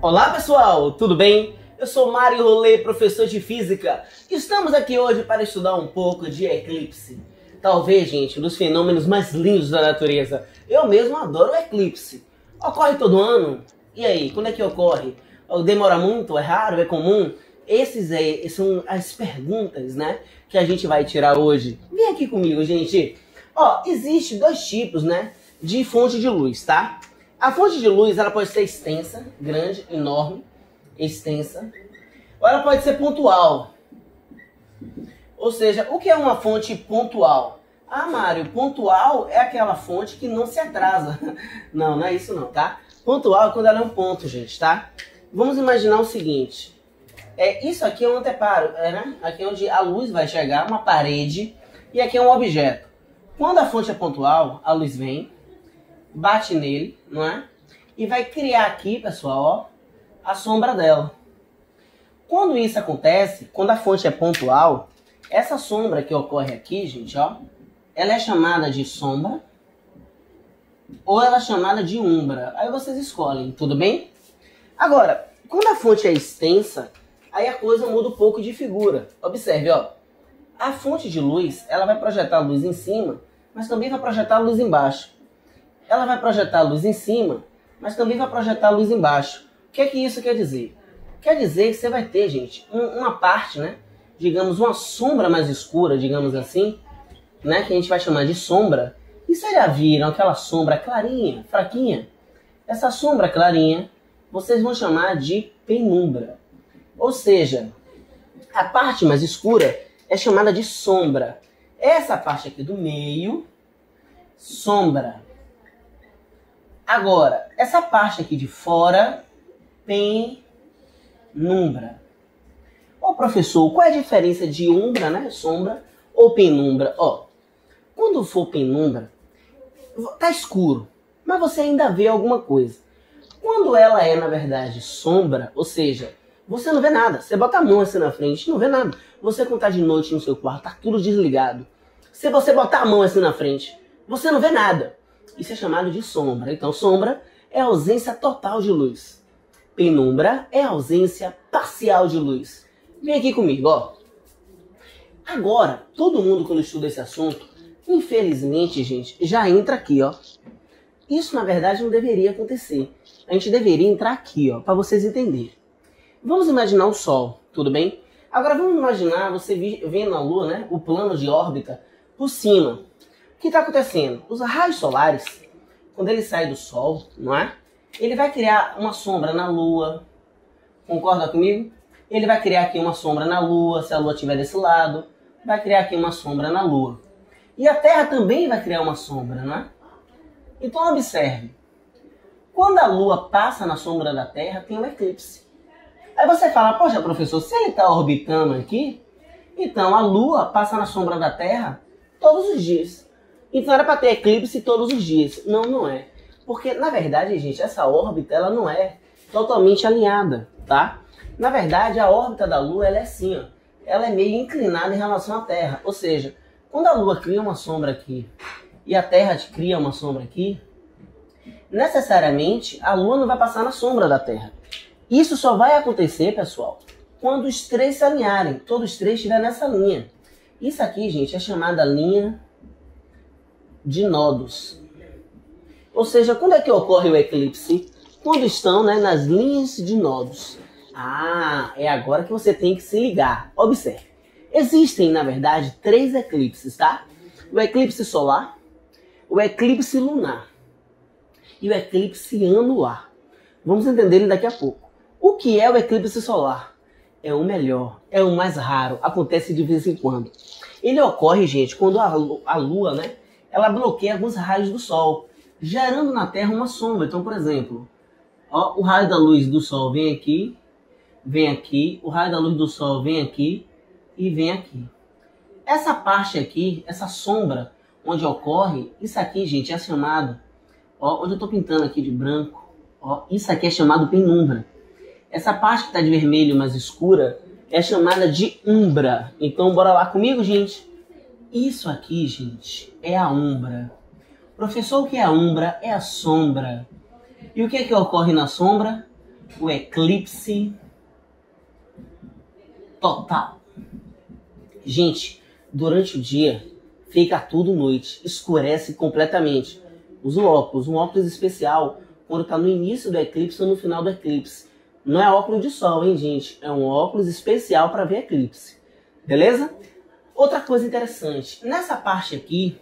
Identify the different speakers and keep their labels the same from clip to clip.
Speaker 1: Olá pessoal, tudo bem? Eu sou Mário Rolê, professor de Física. Estamos aqui hoje para estudar um pouco de eclipse. Talvez, gente, um dos fenômenos mais lindos da natureza. Eu mesmo adoro o eclipse. Ocorre todo ano? E aí, quando é que ocorre? Demora muito? É raro? É comum? Essas são as perguntas, né, que a gente vai tirar hoje. Vem aqui comigo, gente. Ó, existe dois tipos, né, de fonte de luz, tá? A fonte de luz, ela pode ser extensa, grande, enorme, extensa, ou ela pode ser pontual. Ou seja, o que é uma fonte pontual? Ah, Mário, pontual é aquela fonte que não se atrasa. Não, não é isso não, tá? Pontual é quando ela é um ponto, gente, tá? Vamos imaginar o seguinte. Isso aqui é um anteparo, né? Aqui é onde a luz vai chegar, uma parede, e aqui é um objeto. Quando a fonte é pontual, a luz vem, bate nele, não é? E vai criar aqui, pessoal, ó, a sombra dela. Quando isso acontece, quando a fonte é pontual, essa sombra que ocorre aqui, gente, ó, ela é chamada de sombra ou ela é chamada de umbra. Aí vocês escolhem, tudo bem? Agora, quando a fonte é extensa, aí a coisa muda um pouco de figura. Observe, ó. A fonte de luz, ela vai projetar a luz em cima, mas também vai projetar a luz embaixo. Ela vai projetar a luz em cima, mas também vai projetar a luz embaixo. O que é que isso quer dizer? Quer dizer que você vai ter, gente, uma parte, né? Digamos, uma sombra mais escura, digamos assim, né? Que a gente vai chamar de sombra. E vocês já viram aquela sombra clarinha, fraquinha? Essa sombra clarinha, vocês vão chamar de penumbra. Ou seja, a parte mais escura é chamada de sombra. Essa parte aqui do meio, sombra. Agora, essa parte aqui de fora, penumbra. Ô professor, qual é a diferença de umbra, né, sombra, ou penumbra? Ó, quando for penumbra, tá escuro, mas você ainda vê alguma coisa. Quando ela é, na verdade, sombra, ou seja, você não vê nada. Você bota a mão assim na frente, não vê nada. Você quando tá de noite no seu quarto, tá tudo desligado. Se você botar a mão assim na frente, você não vê nada. Isso é chamado de sombra. Então, sombra é ausência total de luz. Penumbra é ausência parcial de luz. Vem aqui comigo, ó. Agora, todo mundo quando estuda esse assunto, infelizmente, gente, já entra aqui, ó. Isso, na verdade, não deveria acontecer. A gente deveria entrar aqui, ó, para vocês entenderem. Vamos imaginar o Sol, tudo bem? Agora, vamos imaginar você vendo a Lua, né, o plano de órbita, por cima. O que está acontecendo? Os raios solares, quando ele sai do Sol, não é? Ele vai criar uma sombra na Lua. Concorda comigo? Ele vai criar aqui uma sombra na Lua, se a Lua estiver desse lado. Vai criar aqui uma sombra na Lua. E a Terra também vai criar uma sombra, não é? Então observe. Quando a Lua passa na sombra da Terra, tem um eclipse. Aí você fala, poxa professor, se ele está orbitando aqui, então a Lua passa na sombra da Terra todos os dias. Então era para ter eclipse todos os dias. Não, não é. Porque, na verdade, gente, essa órbita, ela não é totalmente alinhada, tá? Na verdade, a órbita da Lua, ela é assim, ó. Ela é meio inclinada em relação à Terra. Ou seja, quando a Lua cria uma sombra aqui e a Terra cria uma sombra aqui, necessariamente a Lua não vai passar na sombra da Terra. Isso só vai acontecer, pessoal, quando os três se alinharem. Todos os três estiverem nessa linha. Isso aqui, gente, é chamada linha de nodos. Ou seja, quando é que ocorre o eclipse? Quando estão, né, nas linhas de nodos. Ah, é agora que você tem que se ligar. Observe. Existem, na verdade, 3 eclipses, tá? O eclipse solar, o eclipse lunar e o eclipse anular. Vamos entender ele daqui a pouco. O que é o eclipse solar? É o melhor, é o mais raro, acontece de vez em quando. Ele ocorre, gente, quando a Lua, né, ela bloqueia alguns raios do Sol, gerando na Terra uma sombra. Então, por exemplo, Ó, o raio da luz do sol vem aqui, o raio da luz do sol vem aqui e vem aqui. Essa parte aqui, essa sombra onde ocorre, isso aqui, gente, é chamado, ó, onde eu tô pintando aqui de branco, ó, isso aqui é chamado penumbra. Essa parte que está de vermelho mais escura é chamada de umbra. Então, bora lá comigo, gente. Isso aqui, gente, é a umbra. Professor, o que é a umbra? É a sombra. E o que é que ocorre na sombra? O eclipse total. Gente, durante o dia fica tudo noite, escurece completamente. Usa um óculos especial quando está no início do eclipse ou no final do eclipse. Não é óculos de sol, hein, gente? É um óculos especial para ver eclipse. Beleza? Outra coisa interessante. Nessa parte aqui,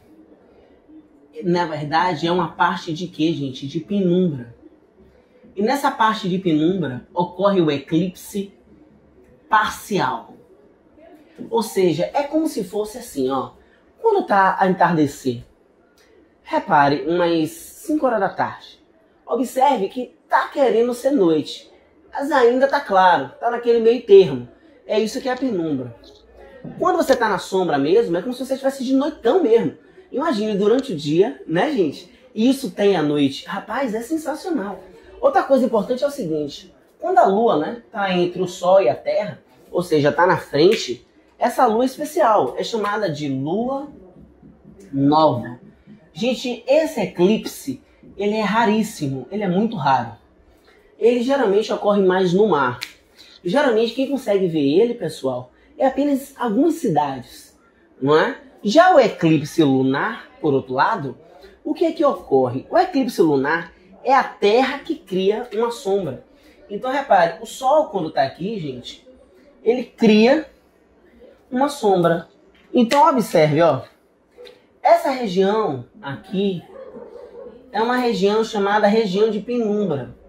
Speaker 1: na verdade, é uma parte de quê, gente? De penumbra. E nessa parte de penumbra ocorre o eclipse parcial. Ou seja, é como se fosse assim, ó. Quando tá a entardecer, repare, umas 5 horas da tarde. Observe que tá querendo ser noite. Mas ainda tá claro, tá naquele meio termo. É isso que é a penumbra. Quando você tá na sombra mesmo, é como se você estivesse de noitão mesmo. Imagine durante o dia, né, gente? E isso tem à noite. Rapaz, é sensacional. Outra coisa importante é o seguinte. Quando a lua, né, tá entre o sol e a terra, ou seja, tá na frente, essa lua é especial. É chamada de lua nova. Gente, esse eclipse, ele é raríssimo. Ele é muito raro. Ele geralmente ocorre mais no mar. Geralmente quem consegue ver ele, pessoal, é apenas algumas cidades, não é? Já o eclipse lunar, por outro lado, o que é que ocorre? O eclipse lunar é a Terra que cria uma sombra. Então repare, o Sol quando está aqui, gente, ele cria uma sombra. Então observe, ó, essa região aqui é uma região chamada região de penumbra.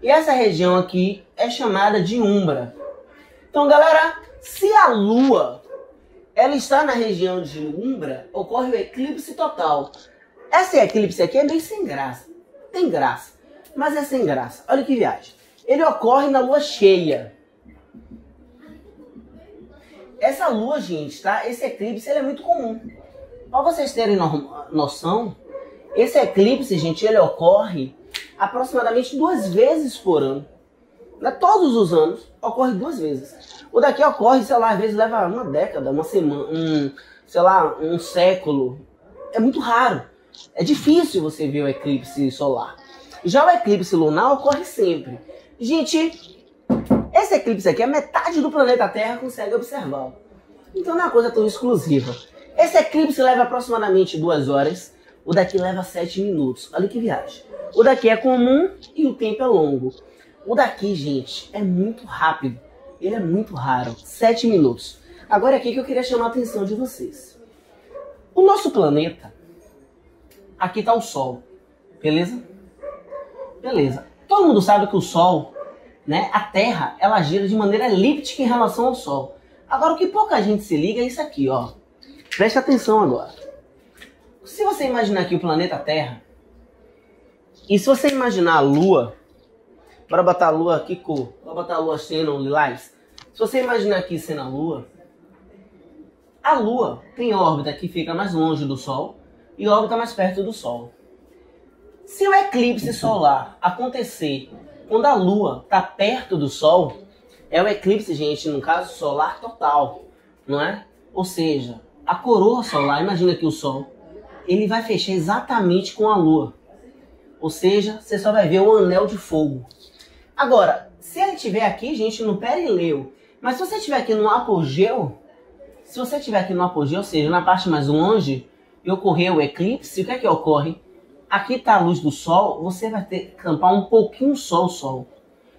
Speaker 1: E essa região aqui é chamada de umbra. Então, galera, se a Lua ela está na região de umbra, ocorre o eclipse total. Esse eclipse aqui é bem sem graça. Tem graça, mas é sem graça. Olha que viagem. Ele ocorre na lua cheia. Essa lua, gente, tá? Esse eclipse ele é muito comum. Para vocês terem noção, esse eclipse, gente, ele ocorre aproximadamente 2 vezes por ano. Todos os anos ocorre 2 vezes. O daqui ocorre, sei lá, às vezes leva uma década, uma semana, sei lá, um século. É muito raro. É difícil você ver o eclipse solar. Já o eclipse lunar ocorre sempre. Gente, esse eclipse aqui, a metade do planeta Terra consegue observar. Então não é uma coisa tão exclusiva. Esse eclipse leva aproximadamente 2 horas. O daqui leva 7 minutos. Olha que viagem. O daqui é comum e o tempo é longo. O daqui, gente, é muito rápido. Ele é muito raro. 7 minutos. Agora é aqui que eu queria chamar a atenção de vocês. O nosso planeta, aqui está o Sol. Beleza? Beleza. Todo mundo sabe que o Sol, né, a Terra, ela gira de maneira elíptica em relação ao Sol. Agora, o que pouca gente se liga é isso aqui, ó. Preste atenção agora. Se você imaginar aqui o planeta Terra, e se você imaginar a Lua, bora botar a Lua aqui, cor, bora botar a Lua sendo lilás. Se você imaginar aqui sendo a Lua tem órbita que fica mais longe do Sol e órbita mais perto do Sol. Se o eclipse solar acontecer quando a Lua está perto do Sol, é o eclipse, gente, no caso solar total, não é? Ou seja, a coroa solar, imagina que o Sol, ele vai fechar exatamente com a Lua. Ou seja, você só vai ver um anel de fogo. Agora, se ele estiver aqui, gente, no perileu, mas se você estiver aqui no apogeu, ou seja, na parte mais longe, e ocorrer o eclipse, o que é que ocorre? Aqui está a luz do Sol, você vai ter que tampar um pouquinho só o Sol.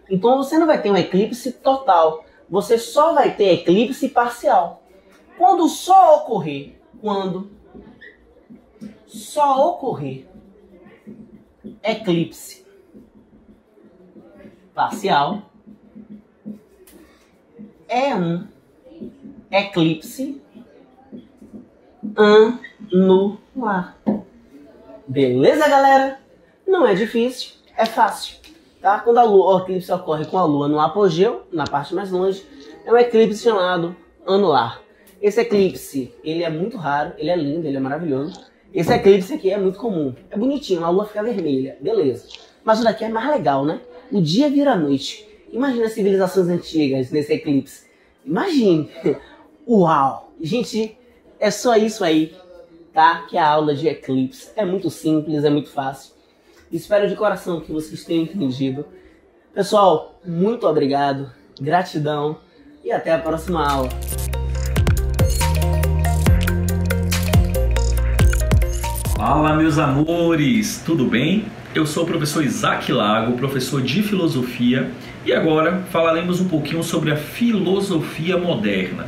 Speaker 1: Então você não vai ter um eclipse total, você só vai ter eclipse parcial. Quando só ocorrer eclipse parcial, é um eclipse anular. Beleza, galera? Não é difícil, É fácil, tá? Quando o eclipse ocorre com a Lua no apogeu, na parte mais longe, é um eclipse chamado anular. Esse eclipse, ele é muito raro, ele é lindo, ele é maravilhoso. Esse eclipse aqui é muito comum, é bonitinho, a Lua fica vermelha, beleza. Mas o daqui é mais legal, né? O dia vira noite. Imagina as civilizações antigas nesse eclipse. Imagine. Uau! Gente, é só isso aí, tá? Que a aula de eclipse é muito simples, é muito fácil. Espero de coração que vocês tenham entendido. Pessoal, muito obrigado, gratidão e até a próxima aula.
Speaker 2: Fala, meus amores, tudo bem? Eu sou o professor Isaac Lago, professor de filosofia, e agora falaremos um pouquinho sobre a filosofia moderna.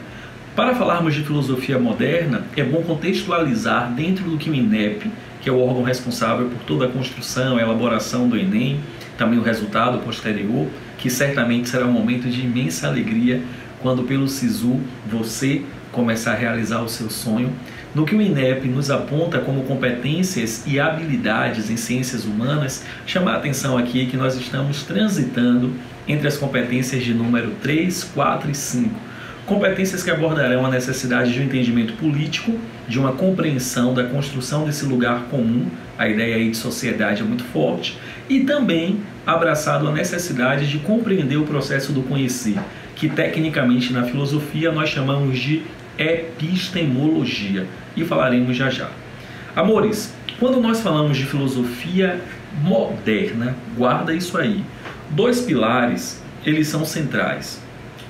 Speaker 2: Para falarmos de filosofia moderna, é bom contextualizar dentro do que o INEP, que é o órgão responsável por toda a construção e elaboração do Enem, também o resultado posterior, que certamente será um momento de imensa alegria quando pelo SISU você começar a realizar o seu sonho, no que o INEP nos aponta como competências e habilidades em ciências humanas. Chamar a atenção aqui que nós estamos transitando entre as competências de número 3, 4 e 5. Competências que abordarão a necessidade de um entendimento político, de uma compreensão da construção desse lugar comum, a ideia aí de sociedade é muito forte, e também abraçado a necessidade de compreender o processo do conhecer, que tecnicamente na filosofia nós chamamos de epistemologia, e falaremos já já. Amores, quando nós falamos de filosofia moderna, guarda isso aí. Dois pilares, eles são centrais.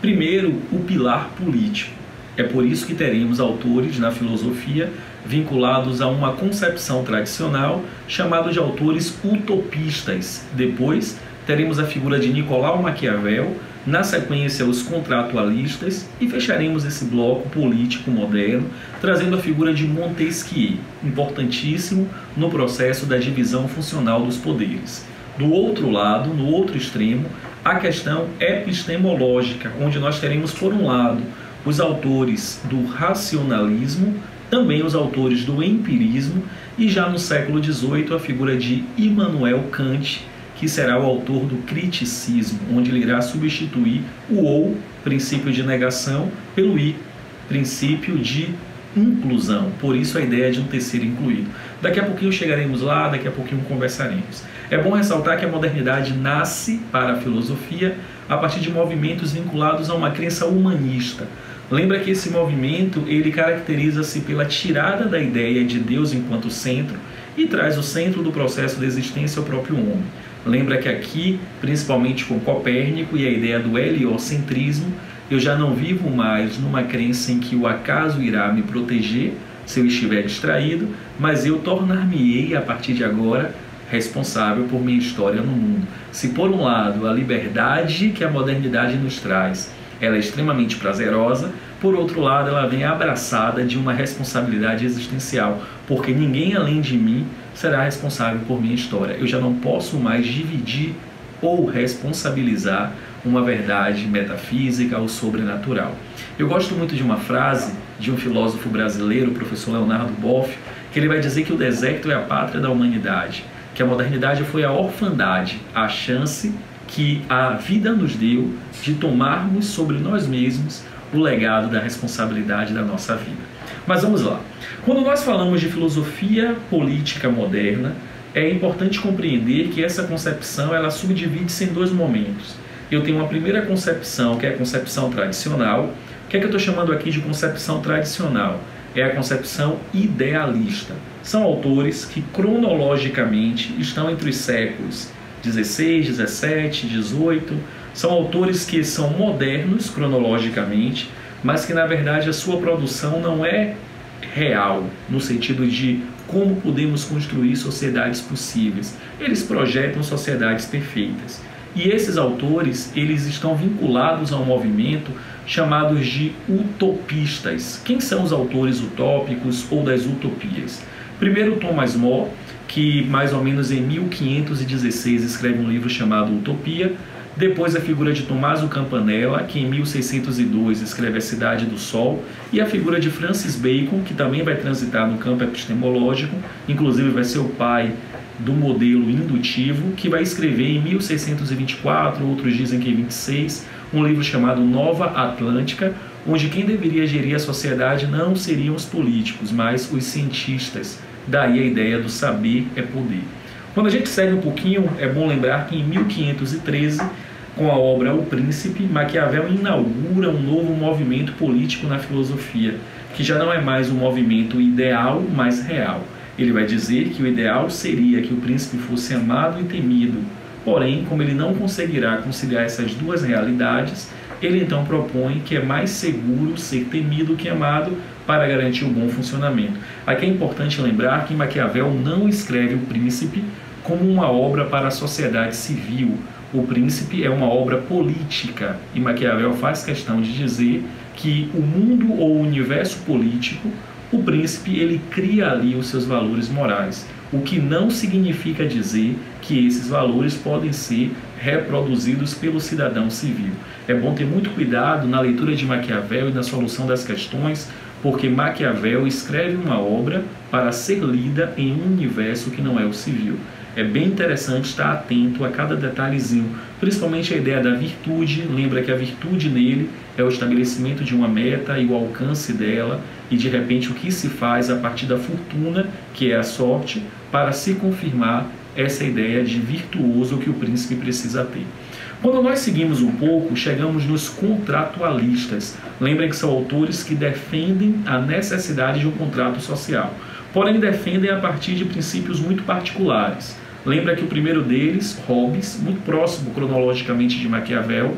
Speaker 2: Primeiro, o pilar político. É por isso que teremos autores na filosofia vinculados a uma concepção tradicional chamada de autores utopistas. Depois, teremos a figura de Nicolau Maquiavel, na sequência os contratualistas, e fecharemos esse bloco político moderno trazendo a figura de Montesquieu, importantíssimo no processo da divisão funcional dos poderes. Do outro lado, no outro extremo, a questão epistemológica, onde nós teremos, por um lado, os autores do racionalismo, também os autores do empirismo, e já no século XVIII a figura de Immanuel Kant, que será o autor do criticismo, onde ele irá substituir o ou, princípio de negação, pelo i, princípio de inclusão. Por isso a ideia de um terceiro incluído. Daqui a pouquinho chegaremos lá, daqui a pouquinho conversaremos. É bom ressaltar que a modernidade nasce para a filosofia a partir de movimentos vinculados a uma crença humanista. Lembra que esse movimento ele caracteriza-se pela tirada da ideia de Deus enquanto centro e traz o centro do processo de existência ao próprio homem. Lembra que aqui, principalmente com Copérnico e a ideia do heliocentrismo, eu já não vivo mais numa crença em que o acaso irá me proteger se eu estiver distraído, mas eu tornar-me-ei, a partir de agora, responsável por minha história no mundo. Se por um lado a liberdade que a modernidade nos traz, ela é extremamente prazerosa, por outro lado ela vem abraçada de uma responsabilidade existencial, porque ninguém além de mim será responsável por minha história. Eu já não posso mais dividir ou responsabilizar uma verdade metafísica ou sobrenatural. Eu gosto muito de uma frase de um filósofo brasileiro, o professor Leonardo Boff, que ele vai dizer que o deserto é a pátria da humanidade, que a modernidade foi a orfandade, a chance que a vida nos deu de tomarmos sobre nós mesmos o legado da responsabilidade da nossa vida. Mas vamos lá. Quando nós falamos de filosofia política moderna, é importante compreender que essa concepção ela subdivide-se em dois momentos. Eu tenho uma primeira concepção, que é a concepção tradicional. O que é que eu estou chamando aqui de concepção tradicional? É a concepção idealista. São autores que cronologicamente estão entre os séculos 16, 17, 18. São autores que são modernos cronologicamente, mas que na verdade a sua produção não é real, no sentido de como podemos construir sociedades possíveis. Eles projetam sociedades perfeitas. E esses autores, eles estão vinculados a um movimento chamados de utopistas. Quem são os autores utópicos ou das utopias? Primeiro, Thomas More, que mais ou menos em 1516 escreve um livro chamado Utopia. Depois a figura de Tommaso Campanella, que em 1602 escreve A Cidade do Sol, e a figura de Francis Bacon, que também vai transitar no campo epistemológico, inclusive vai ser o pai do modelo indutivo, que vai escrever em 1624, outros dizem que em 26, um livro chamado Nova Atlântica, onde quem deveria gerir a sociedade não seriam os políticos, mas os cientistas. Daí a ideia do saber é poder. Quando a gente segue um pouquinho, é bom lembrar que em 1513, com a obra O Príncipe, Maquiavel inaugura um novo movimento político na filosofia, que já não é mais um movimento ideal, mas real. Ele vai dizer que o ideal seria que o príncipe fosse amado e temido. Porém, como ele não conseguirá conciliar essas duas realidades, ele então propõe que é mais seguro ser temido que amado para garantir o bom funcionamento. Aqui é importante lembrar que Maquiavel não escreve O Príncipe como uma obra para a sociedade civil. O Príncipe é uma obra política e Maquiavel faz questão de dizer que o mundo ou o universo político, o príncipe ele cria ali os seus valores morais, o que não significa dizer que esses valores podem ser reproduzidos pelo cidadão civil. É bom ter muito cuidado na leitura de Maquiavel e na solução das questões, porque Maquiavel escreve uma obra para ser lida em um universo que não é o civil. É bem interessante estar atento a cada detalhezinho, principalmente a ideia da virtude. Lembra que a virtude nele é o estabelecimento de uma meta e o alcance dela, e de repente o que se faz a partir da fortuna, que é a sorte, para se confirmar essa ideia de virtuoso que o príncipe precisa ter. Quando nós seguimos um pouco, chegamos nos contratualistas. Lembrem que são autores que defendem a necessidade de um contrato social, porém defendem a partir de princípios muito particulares. Lembra que o primeiro deles, Hobbes, muito próximo cronologicamente de Maquiavel,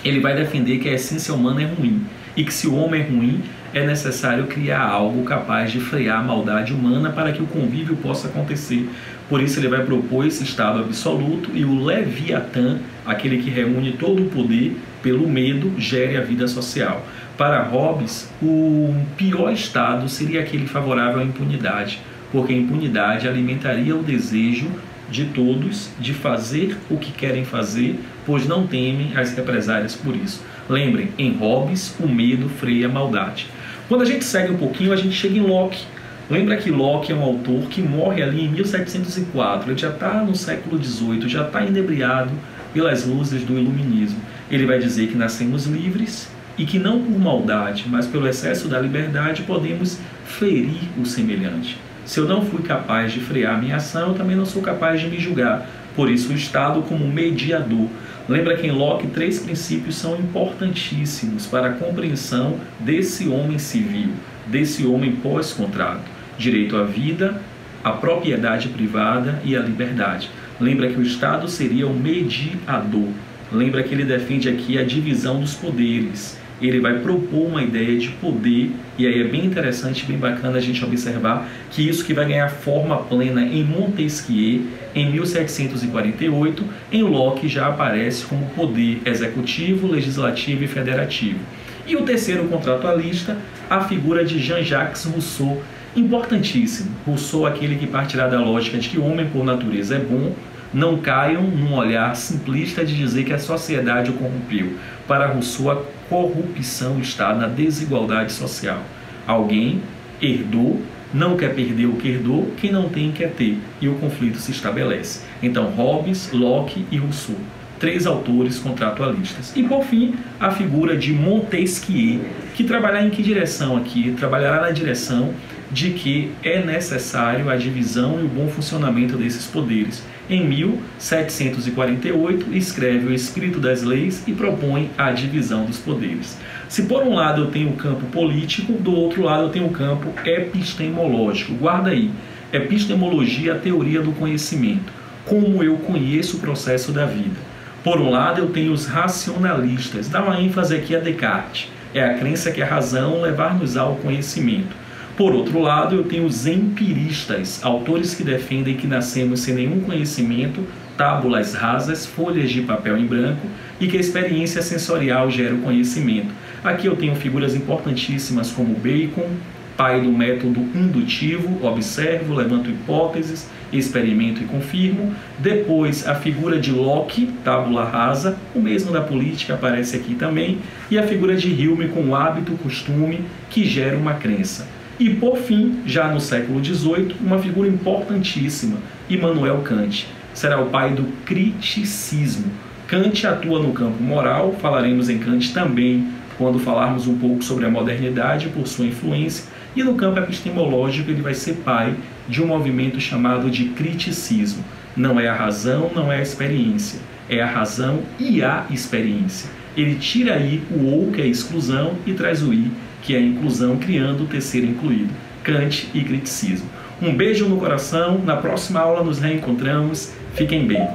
Speaker 2: ele vai defender que a essência humana é ruim e que se o homem é ruim, é necessário criar algo capaz de frear a maldade humana para que o convívio possa acontecer. Por isso ele vai propor esse estado absoluto e o Leviatã, aquele que reúne todo o poder, pelo medo, gere a vida social. Para Hobbes, o pior estado seria aquele favorável à impunidade, porque a impunidade alimentaria o desejo de todos de fazer o que querem fazer, pois não temem as represálias por isso. Lembrem, em Hobbes, o medo freia a maldade. Quando a gente segue um pouquinho, a gente chega em Locke. Lembra que Locke é um autor que morre ali em 1704, ele já está no século XVIII, já está inebriado pelas luzes do iluminismo. Ele vai dizer que nascemos livres e que não por maldade, mas pelo excesso da liberdade podemos ferir o semelhante. Se eu não fui capaz de frear minha ação, eu também não sou capaz de me julgar. Por isso o Estado como mediador. Lembra que em Locke 3 princípios são importantíssimos para a compreensão desse homem civil, desse homem pós-contrato. Direito à vida, a propriedade privada e a liberdade. Lembra que o Estado seria o mediador. Lembra que ele defende aqui a divisão dos poderes. Ele vai propor uma ideia de poder, e aí é bem interessante, bem bacana a gente observar que isso que vai ganhar forma plena em Montesquieu, em 1748, em Locke já aparece como poder executivo, legislativo e federativo. E o terceiro contratualista, a figura de Jean-Jacques Rousseau, importantíssimo. Rousseau, aquele que partirá da lógica de que o homem por natureza é bom. Não caiam num olhar simplista de dizer que a sociedade o corrompeu. Para Rousseau, a corrupção está na desigualdade social. Alguém herdou, não quer perder o que herdou, quem não tem quer ter, e o conflito se estabelece. Então, Hobbes, Locke e Rousseau, 3 autores contratualistas. E, por fim, a figura de Montesquieu, que trabalhará em que direção aqui? Trabalhará na direção de que é necessário a divisão e o bom funcionamento desses poderes. Em 1748, escreve o Espírito das Leis e propõe a divisão dos poderes. Se por um lado eu tenho o campo político, do outro lado eu tenho o campo epistemológico. Guarda aí, epistemologia, a teoria do conhecimento, como eu conheço o processo da vida. Por um lado eu tenho os racionalistas, dá uma ênfase aqui a Descartes, é a crença que a razão levar-nos ao conhecimento. Por outro lado, eu tenho os empiristas, autores que defendem que nascemos sem nenhum conhecimento, tábulas rasas, folhas de papel em branco, e que a experiência sensorial gera o conhecimento. Aqui eu tenho figuras importantíssimas como Bacon, pai do método indutivo, observo, levanto hipóteses, experimento e confirmo. Depois a figura de Locke, tábula rasa, o mesmo da política aparece aqui também, e a figura de Hume com o hábito, costume, que gera uma crença. E por fim, já no século XVIII, uma figura importantíssima, Immanuel Kant. Será o pai do criticismo. Kant atua no campo moral, falaremos em Kant também quando falarmos um pouco sobre a modernidade por sua influência, e no campo epistemológico ele vai ser pai de um movimento chamado de criticismo. Não é a razão, não é a experiência, é a razão e a experiência. Ele tira aí o ou, que é a exclusão, e traz o i, que é a inclusão, criando o terceiro incluído, Kant e criticismo. Um beijo no coração, na próxima aula nos reencontramos, fiquem bem.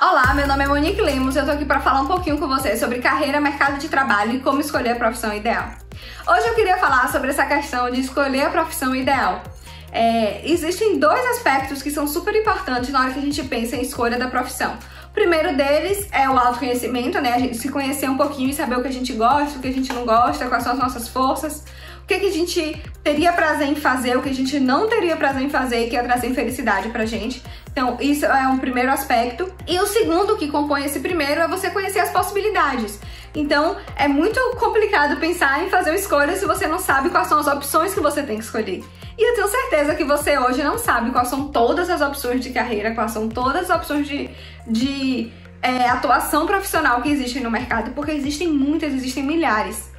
Speaker 3: Olá, meu nome é Monique Lemos e eu tô aqui para falar um pouquinho com você sobre carreira, mercado de trabalho e como escolher a profissão ideal. Hoje eu queria falar sobre essa questão de escolher a profissão ideal. Existem dois aspectos que são super importantes na hora que a gente pensa em escolha da profissão. O primeiro deles é o autoconhecimento, né? A gente se conhecer um pouquinho e saber o que a gente gosta, o que a gente não gosta, quais são as nossas forças, o que a gente teria prazer em fazer, o que a gente não teria prazer em fazer e que ia trazer felicidade pra gente. Então, isso é um primeiro aspecto. E o segundo que compõe esse primeiro é você conhecer as possibilidades. Então, é muito complicado pensar em fazer uma escolha se você não sabe quais são as opções que você tem que escolher. E eu tenho certeza que você hoje não sabe quais são todas as opções de carreira, quais são todas as opções de atuação profissional que existem no mercado, porque existem muitas, existem milhares.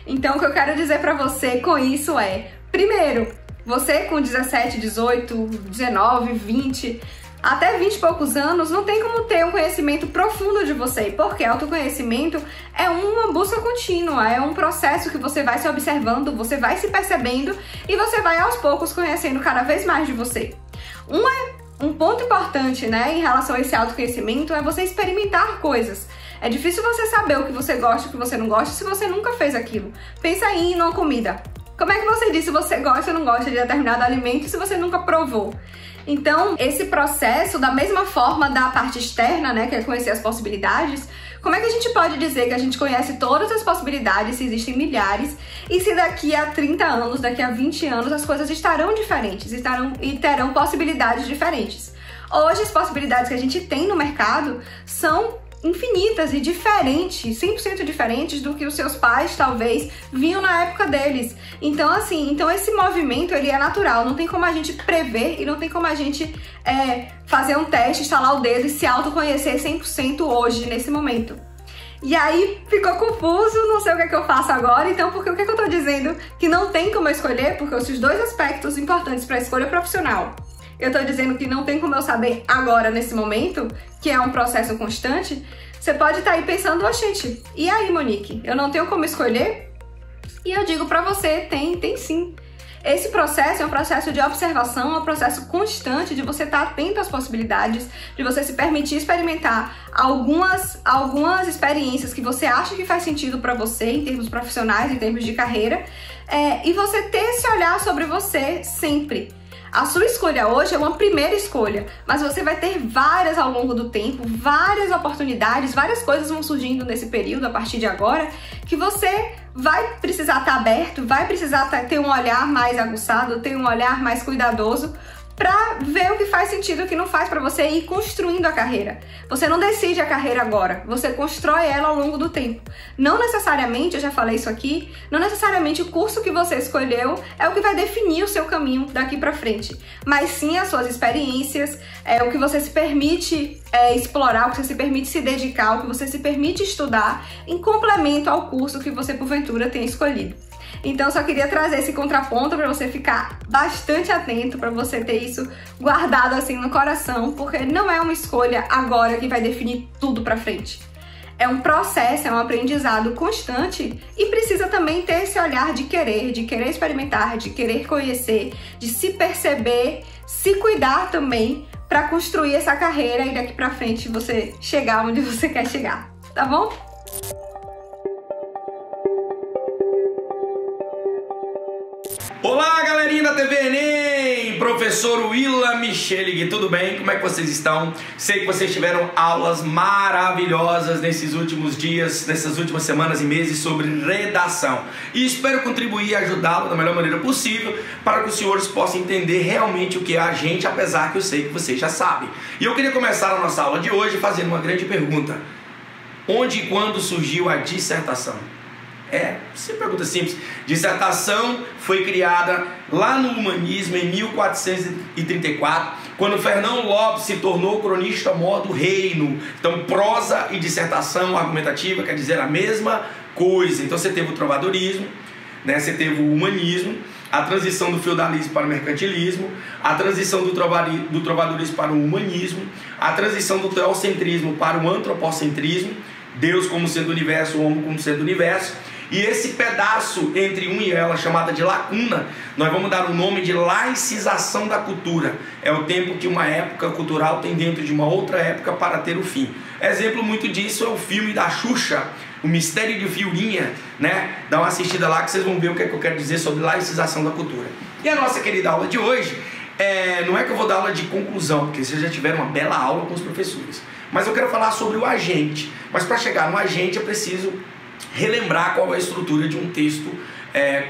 Speaker 3: Então, o que eu quero dizer pra você com isso é, primeiro, você com 17, 18, 19, 20, até 20 e poucos anos, não tem como ter um conhecimento profundo de você, porque autoconhecimento é uma busca contínua, é um processo que você vai se observando, você vai se percebendo e você vai aos poucos conhecendo cada vez mais de você. Um ponto importante, né, em relação a esse autoconhecimento é você experimentar coisas. É difícil você saber o que você gosta e o que você não gosta se você nunca fez aquilo. Pensa aí numa comida. Como é que você diz se você gosta ou não gosta de determinado alimento se você nunca provou? Então, esse processo, da mesma forma da parte externa, né, que é conhecer as possibilidades, como é que a gente pode dizer que a gente conhece todas as possibilidades, se existem milhares, e se daqui a 30 anos, daqui a 20 anos, as coisas estarão diferentes, e terão possibilidades diferentes? Hoje, as possibilidades que a gente tem no mercado são infinitas e diferentes, 100% diferentes do que os seus pais talvez viam na época deles. Então assim, esse movimento ele é natural, não tem como a gente prever e não tem como a gente fazer um teste, estalar o dedo e se autoconhecer 100% hoje, nesse momento. E aí ficou confuso, não sei o que é que eu faço agora, então porque o que é que eu tô dizendo que não tem como eu escolher, porque esses dois aspectos importantes para a escolha profissional. Eu tô dizendo que não tem como eu saber agora, nesse momento, que é um processo constante. Você pode estar aí pensando, gente, e aí, Monique? Eu não tenho como escolher? E eu digo pra você, tem sim. Esse processo é um processo de observação, é um processo constante de você estar atento às possibilidades, de você se permitir experimentar algumas experiências que você acha que faz sentido pra você, em termos profissionais, em termos de carreira, e você ter esse olhar sobre você sempre. A sua escolha hoje é uma primeira escolha, mas você vai ter várias ao longo do tempo, várias oportunidades, várias coisas vão surgindo nesse período, a partir de agora, que você vai precisar estar aberto, vai precisar ter um olhar mais aguçado, ter um olhar mais cuidadoso, pra ver o que faz sentido e o que não faz pra você ir construindo a carreira. Você não decide a carreira agora, você constrói ela ao longo do tempo. Não necessariamente, eu já falei isso aqui, não necessariamente o curso que você escolheu é o que vai definir o seu caminho daqui pra frente, mas sim as suas experiências, o que você se permite explorar, o que você se permite se dedicar, o que você se permite estudar em complemento ao curso que você porventura tenha escolhido. Então, só queria trazer esse contraponto para você ficar bastante atento, para você ter isso guardado assim no coração, porque não é uma escolha agora que vai definir tudo para frente. É um processo, é um aprendizado constante e precisa também ter esse olhar de querer experimentar, de querer conhecer, de se perceber, se cuidar também para construir essa carreira e daqui para frente você chegar onde você quer chegar, tá bom?
Speaker 4: Olá, galerinha da TV Enem! Professor Willa Michelig, tudo bem? Como é que vocês estão? Sei que vocês tiveram aulas maravilhosas nesses últimos dias, nessas últimas semanas e meses sobre redação. E espero contribuir e ajudá-lo da melhor maneira possível para que os senhores possam entender realmente o que é a gente, apesar que eu sei que vocês já sabem. E eu queria começar a nossa aula de hoje fazendo uma grande pergunta. Onde e quando surgiu a dissertação? Você pergunta simples. Dissertação foi criada lá no humanismo em 1434, quando Fernão Lopes se tornou cronista mor do reino. Então, prosa e dissertação argumentativa quer dizer a mesma coisa. Então, você teve o trovadorismo, né? Você teve o humanismo, a transição do feudalismo para o mercantilismo, a transição do trovadorismo para o humanismo, a transição do teocentrismo para o antropocentrismo, Deus como sendo o universo, o homem como sendo o universo. E esse pedaço entre um e ela, chamada de lacuna, nós vamos dar o nome de laicização da cultura. É o tempo que uma época cultural tem dentro de uma outra época para ter o fim. Exemplo muito disso é o filme da Xuxa, O Mistério de Fiorinha, né? Dá uma assistida lá que vocês vão ver o que é que eu quero dizer sobre laicização da cultura. E a nossa querida aula de hoje, não é que eu vou dar aula de conclusão, porque vocês já tiveram uma bela aula com os professores. Mas eu quero falar sobre o agente. Mas para chegar no agente eu preciso relembrar qual é a estrutura de um texto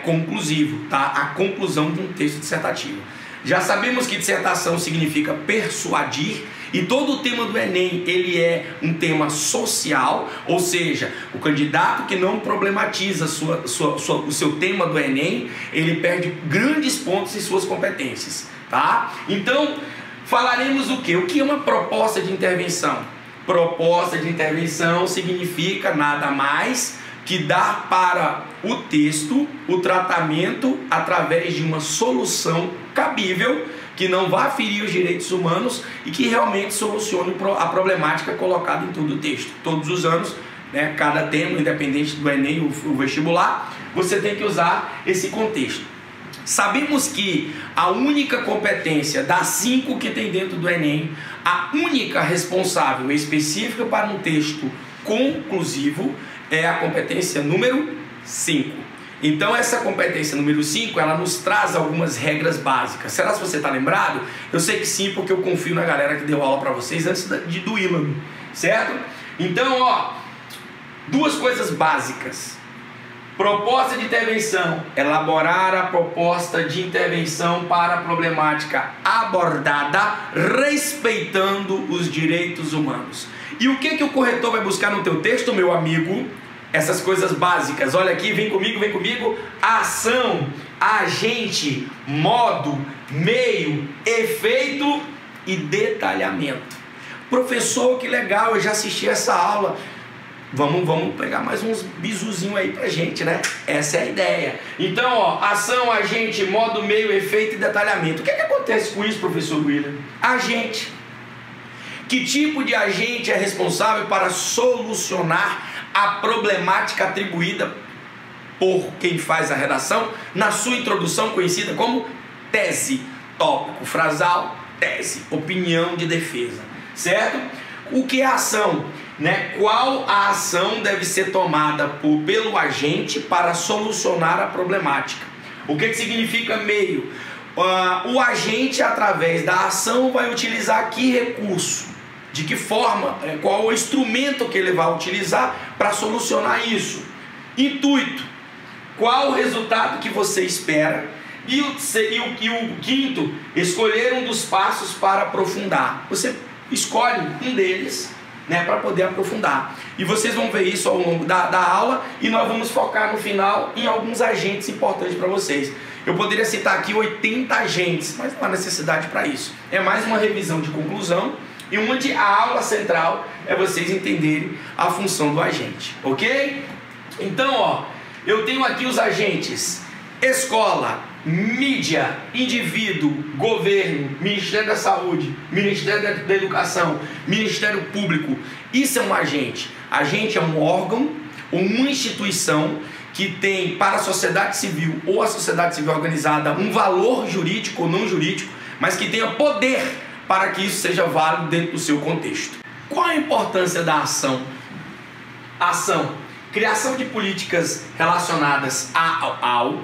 Speaker 4: conclusivo, tá? A conclusão de um texto dissertativo. Já sabemos que dissertação significa persuadir, e todo o tema do Enem, ele é um tema social, ou seja, o candidato que não problematiza o seu tema do Enem, ele perde grandes pontos em suas competências, tá? Então, falaremos o quê? O que é uma proposta de intervenção? Proposta de intervenção significa nada mais que dar para o texto o tratamento através de uma solução cabível, que não vá ferir os direitos humanos e que realmente solucione a problemática colocada em todo o texto. Todos os anos, né, cada tema, independente do Enem ou o vestibular, você tem que usar esse contexto. Sabemos que a única competência das 5 que tem dentro do Enem, a única responsável específica para um texto conclusivo é a competência número 5. Então essa competência número 5, ela nos traz algumas regras básicas. Será que você está lembrado? Eu sei que sim, porque eu confio na galera que deu aula para vocês antes do Willam, certo? Então, ó, 2 coisas básicas. Proposta de intervenção: elaborar a proposta de intervenção para a problemática abordada, respeitando os direitos humanos. E o que o corretor vai buscar no teu texto, meu amigo? Essas coisas básicas. Olha aqui, vem comigo. Ação, agente, modo, meio, efeito e detalhamento. Professor, que legal, eu já assisti essa aula. Vamos pegar mais uns bisuzinhos aí pra gente, né? Essa é a ideia. Então, ó, ação, agente, modo, meio, efeito e detalhamento. O que acontece com isso, professor William? Agente. Que tipo de agente é responsável para solucionar a problemática atribuída por quem faz a redação na sua introdução, conhecida como tese? Tópico, frasal, tese, opinião de defesa, certo? O que é ação? Né? Qual a ação deve ser tomada pelo agente para solucionar a problemática? O que significa meio? O agente, através da ação, vai utilizar que recurso? De que forma? Qual o instrumento que ele vai utilizar para solucionar isso? Intuito: qual o resultado que você espera? E o quinto, escolher um dos passos para aprofundar. Você escolhe um deles, né, para poder aprofundar. E vocês vão ver isso ao longo da aula, e nós vamos focar no final em alguns agentes importantes para vocês. Eu poderia citar aqui 80 agentes, mas não há necessidade para isso. É mais uma revisão de conclusão, e a aula central é vocês entenderem a função do agente, ok? Então, ó, eu tenho aqui os agentes: escola, mídia, indivíduo, governo, Ministério da Saúde, Ministério da Educação, Ministério Público. Isso é um agente. Agente é um órgão ou uma instituição que tem para a sociedade civil ou a sociedade civil organizada um valor jurídico ou não jurídico, mas que tenha poder para que isso seja válido dentro do seu contexto. Qual a importância da ação? Ação: criação de políticas relacionadas ao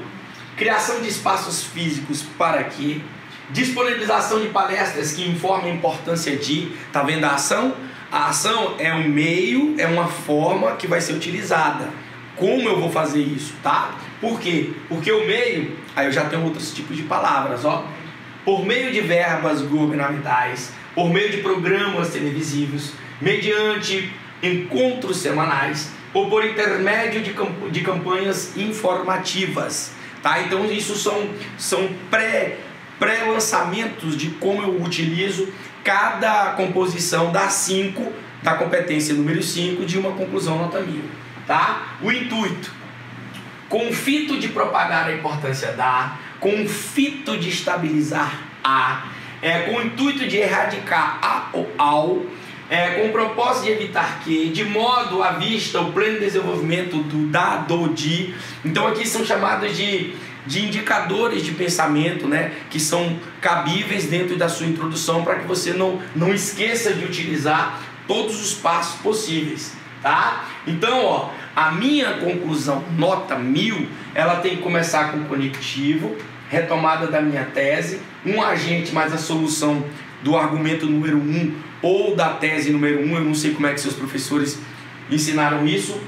Speaker 4: criação de espaços físicos para quê? Disponibilização de palestras que informem a importância de... Tá vendo a ação? A ação é um meio, é uma forma que vai ser utilizada. Como eu vou fazer isso, tá? Por quê? Porque o meio, aí eu já tenho outros tipos de palavras, ó. Por meio de verbas governamentais, por meio de programas televisivos, mediante encontros semanais ou por intermédio de campanhas informativas, tá? Então isso são pré-lançamentos de como eu utilizo cada composição da competência número 5 de uma conclusão nota 1000, tá? O intuito, com o fito de propagar a importância da, com o fito de estabilizar a, com o intuito de erradicar a ou ao, com o propósito de evitar que, de modo à vista, o pleno desenvolvimento do da, do, de. Então aqui são chamados de indicadores de pensamento, né, que são cabíveis dentro da sua introdução para que você não esqueça de utilizar todos os passos possíveis, tá? Então, ó, a minha conclusão, nota 1000, ela tem que começar com o conectivo, retomada da minha tese, um agente mais a solução do argumento número 1 ou da tese número 1, eu não sei como é que seus professores ensinaram isso,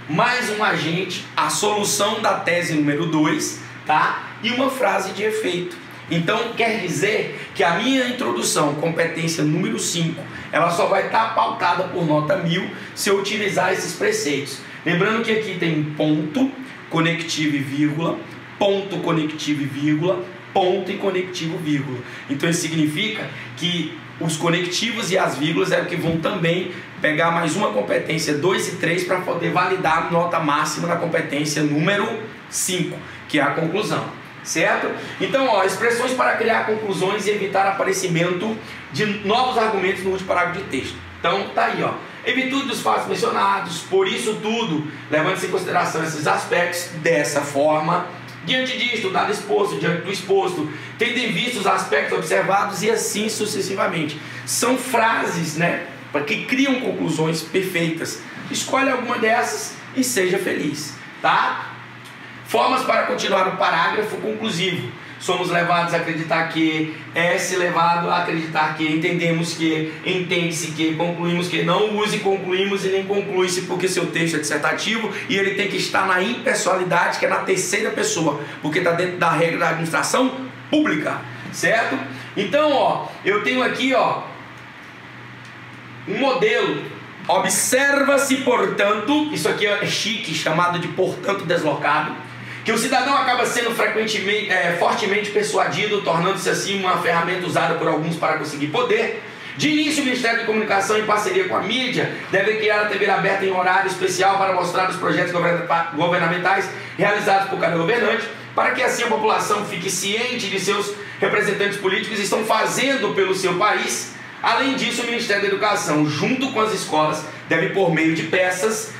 Speaker 4: mais um agente, a solução da tese número 2, tá? E uma frase de efeito. Então, quer dizer que a minha introdução, competência número 5, ela só vai estar pautada por nota 1000 se eu utilizar esses preceitos. Lembrando que aqui tem ponto, conectivo e vírgula, ponto, conectivo e vírgula, ponto e conectivo, vírgula. Então, isso significa que os conectivos e as vírgulas é o que vão também pegar mais uma competência 2 e 3 para poder validar a nota máxima na competência número 5, que é a conclusão, certo? Então, ó, expressões para criar conclusões e evitar aparecimento de novos argumentos no último parágrafo de texto. Então, tá aí, ó. Em virtude dos fatos mencionados, por isso tudo, levando-se em consideração esses aspectos dessa forma, diante disto, dado exposto, diante do exposto, tendo em vista os aspectos observados e assim sucessivamente. São frases, né, que criam conclusões perfeitas. Escolhe alguma dessas e seja feliz, tá? Formas para continuar o parágrafo conclusivo. Somos levados a acreditar que, é-se levado a acreditar que, entendemos que, entende-se que, concluímos que, não use concluímos e nem conclui-se, porque seu texto é dissertativo e ele tem que estar na impessoalidade, que é na terceira pessoa, porque está dentro da regra da administração pública, certo? Então, ó, eu tenho aqui, ó, um modelo. Observa-se, portanto, isso aqui é chique, chamado de portanto deslocado, que o cidadão acaba sendo fortemente persuadido, tornando-se assim uma ferramenta usada por alguns para conseguir poder. De início, o Ministério de Comunicação, em parceria com a mídia, deve criar a TV aberta em horário especial para mostrar os projetos governamentais realizados por cada governante, para que assim a população fique ciente de seus representantes políticos estão fazendo pelo seu país. Além disso, o Ministério da Educação, junto com as escolas, deve, por meio de peças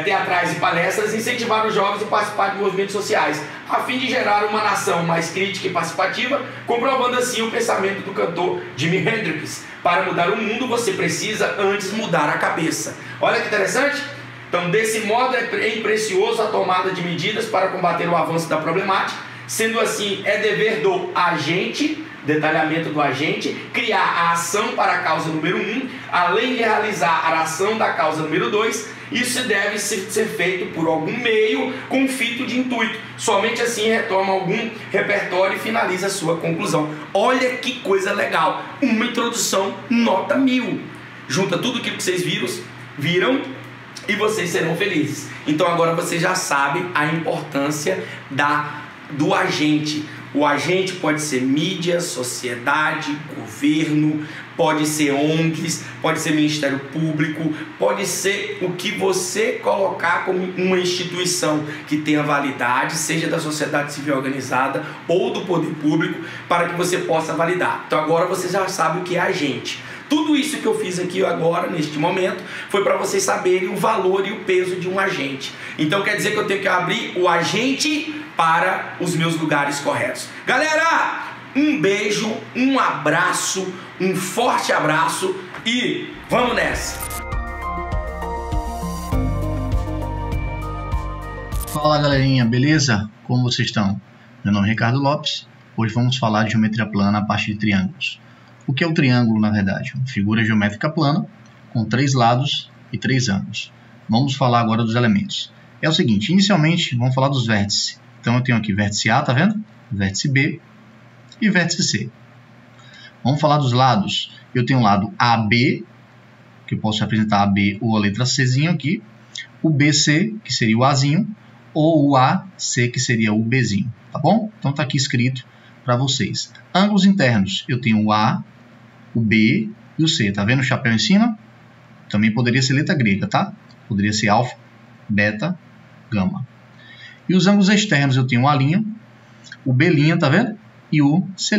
Speaker 4: teatrais e palestras, incentivar os jovens a participar de movimentos sociais, a fim de gerar uma nação mais crítica e participativa, comprovando assim o pensamento do cantor Jimi Hendrix: para mudar o mundo você precisa antes mudar a cabeça. Olha que interessante. Então, desse modo é precioso a tomada de medidas para combater o avanço da problemática. Sendo assim, é dever do agente, detalhamento do agente, criar a ação para a causa número 1, além de realizar a ação da causa número 2. Isso deve ser feito por algum meio com fito de intuito. Somente assim retoma algum repertório e finaliza a sua conclusão. Olha que coisa legal. Uma introdução nota 1000. Junta tudo o que vocês viram e vocês serão felizes. Então agora vocês já sabem a importância do agente. O agente pode ser mídia, sociedade, governo, pode ser ONGs, pode ser Ministério Público, pode ser o que você colocar como uma instituição que tenha validade, seja da sociedade civil organizada ou do poder público, para que você possa validar. Então agora você já sabe o que é agente. Tudo isso que eu fiz aqui agora, neste momento, foi para vocês saberem o valor e o peso de um agente. Então quer dizer que eu tenho que abrir o agente para os meus lugares corretos. Galera, um beijo, um abraço, um forte abraço e vamos nessa!
Speaker 5: Fala galerinha, beleza? Como vocês estão? Meu nome é Ricardo Lopes. Hoje vamos falar de geometria plana a partir de triângulos. O que é o triângulo, na verdade? Uma figura geométrica plana com 3 lados e 3 ângulos. Vamos falar agora dos elementos. É o seguinte, inicialmente vamos falar dos vértices. Então eu tenho aqui vértice A, tá vendo? Vértice B e vértice C. Vamos falar dos lados. Eu tenho o lado AB, que eu posso representar a B ou a letra Czinho aqui, o BC, que seria o Azinho, ou o AC, que seria o Bzinho, tá bom? Então está aqui escrito para vocês. Ângulos internos, eu tenho o A, o B e o C. Tá vendo o chapéu em cima? Também poderia ser letra grega, tá? Poderia ser alfa, beta, gama. E os ângulos externos, eu tenho o A', o B', tá vendo? E o C',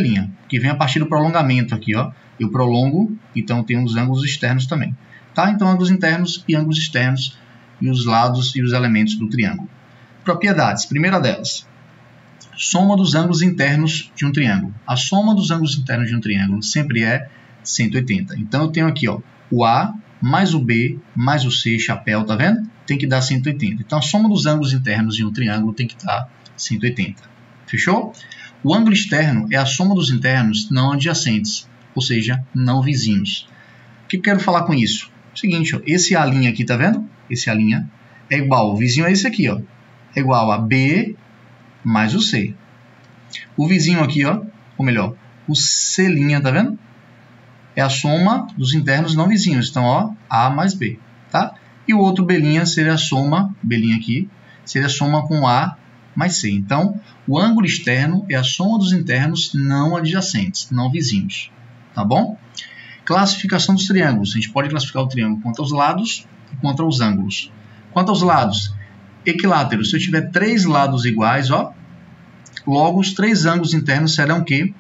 Speaker 5: que vem a partir do prolongamento aqui, ó. Eu prolongo, então eu tenho os ângulos externos também. Tá? Então, ângulos internos e ângulos externos e os lados e os elementos do triângulo. Propriedades. Primeira delas, soma dos ângulos internos de um triângulo. A soma dos ângulos internos de um triângulo sempre é 180. Então, eu tenho aqui, ó, o A mais o B mais o C, chapéu, tá vendo? Tem que dar 180. Então, a soma dos ângulos internos de um triângulo tem que dar 180. Fechou? O ângulo externo é a soma dos internos não adjacentes, ou seja, não vizinhos. O que eu quero falar com isso? Seguinte, ó, esse A' aqui, tá vendo? Esse A' é igual, o vizinho é esse aqui, ó. É igual a B mais o C. O vizinho aqui, ó, ou melhor, o C', tá vendo? É a soma dos internos não vizinhos. Então, ó, A mais B, tá? E o outro B' seria a soma, B' aqui, seria a soma com A mais C. Então, o ângulo externo é a soma dos internos não adjacentes, não vizinhos, tá bom? Classificação dos triângulos. A gente pode classificar o triângulo quanto aos lados e quanto aos ângulos. Quanto aos lados, equilátero. Se eu tiver 3 lados iguais, ó, logo os 3 ângulos internos serão o quê?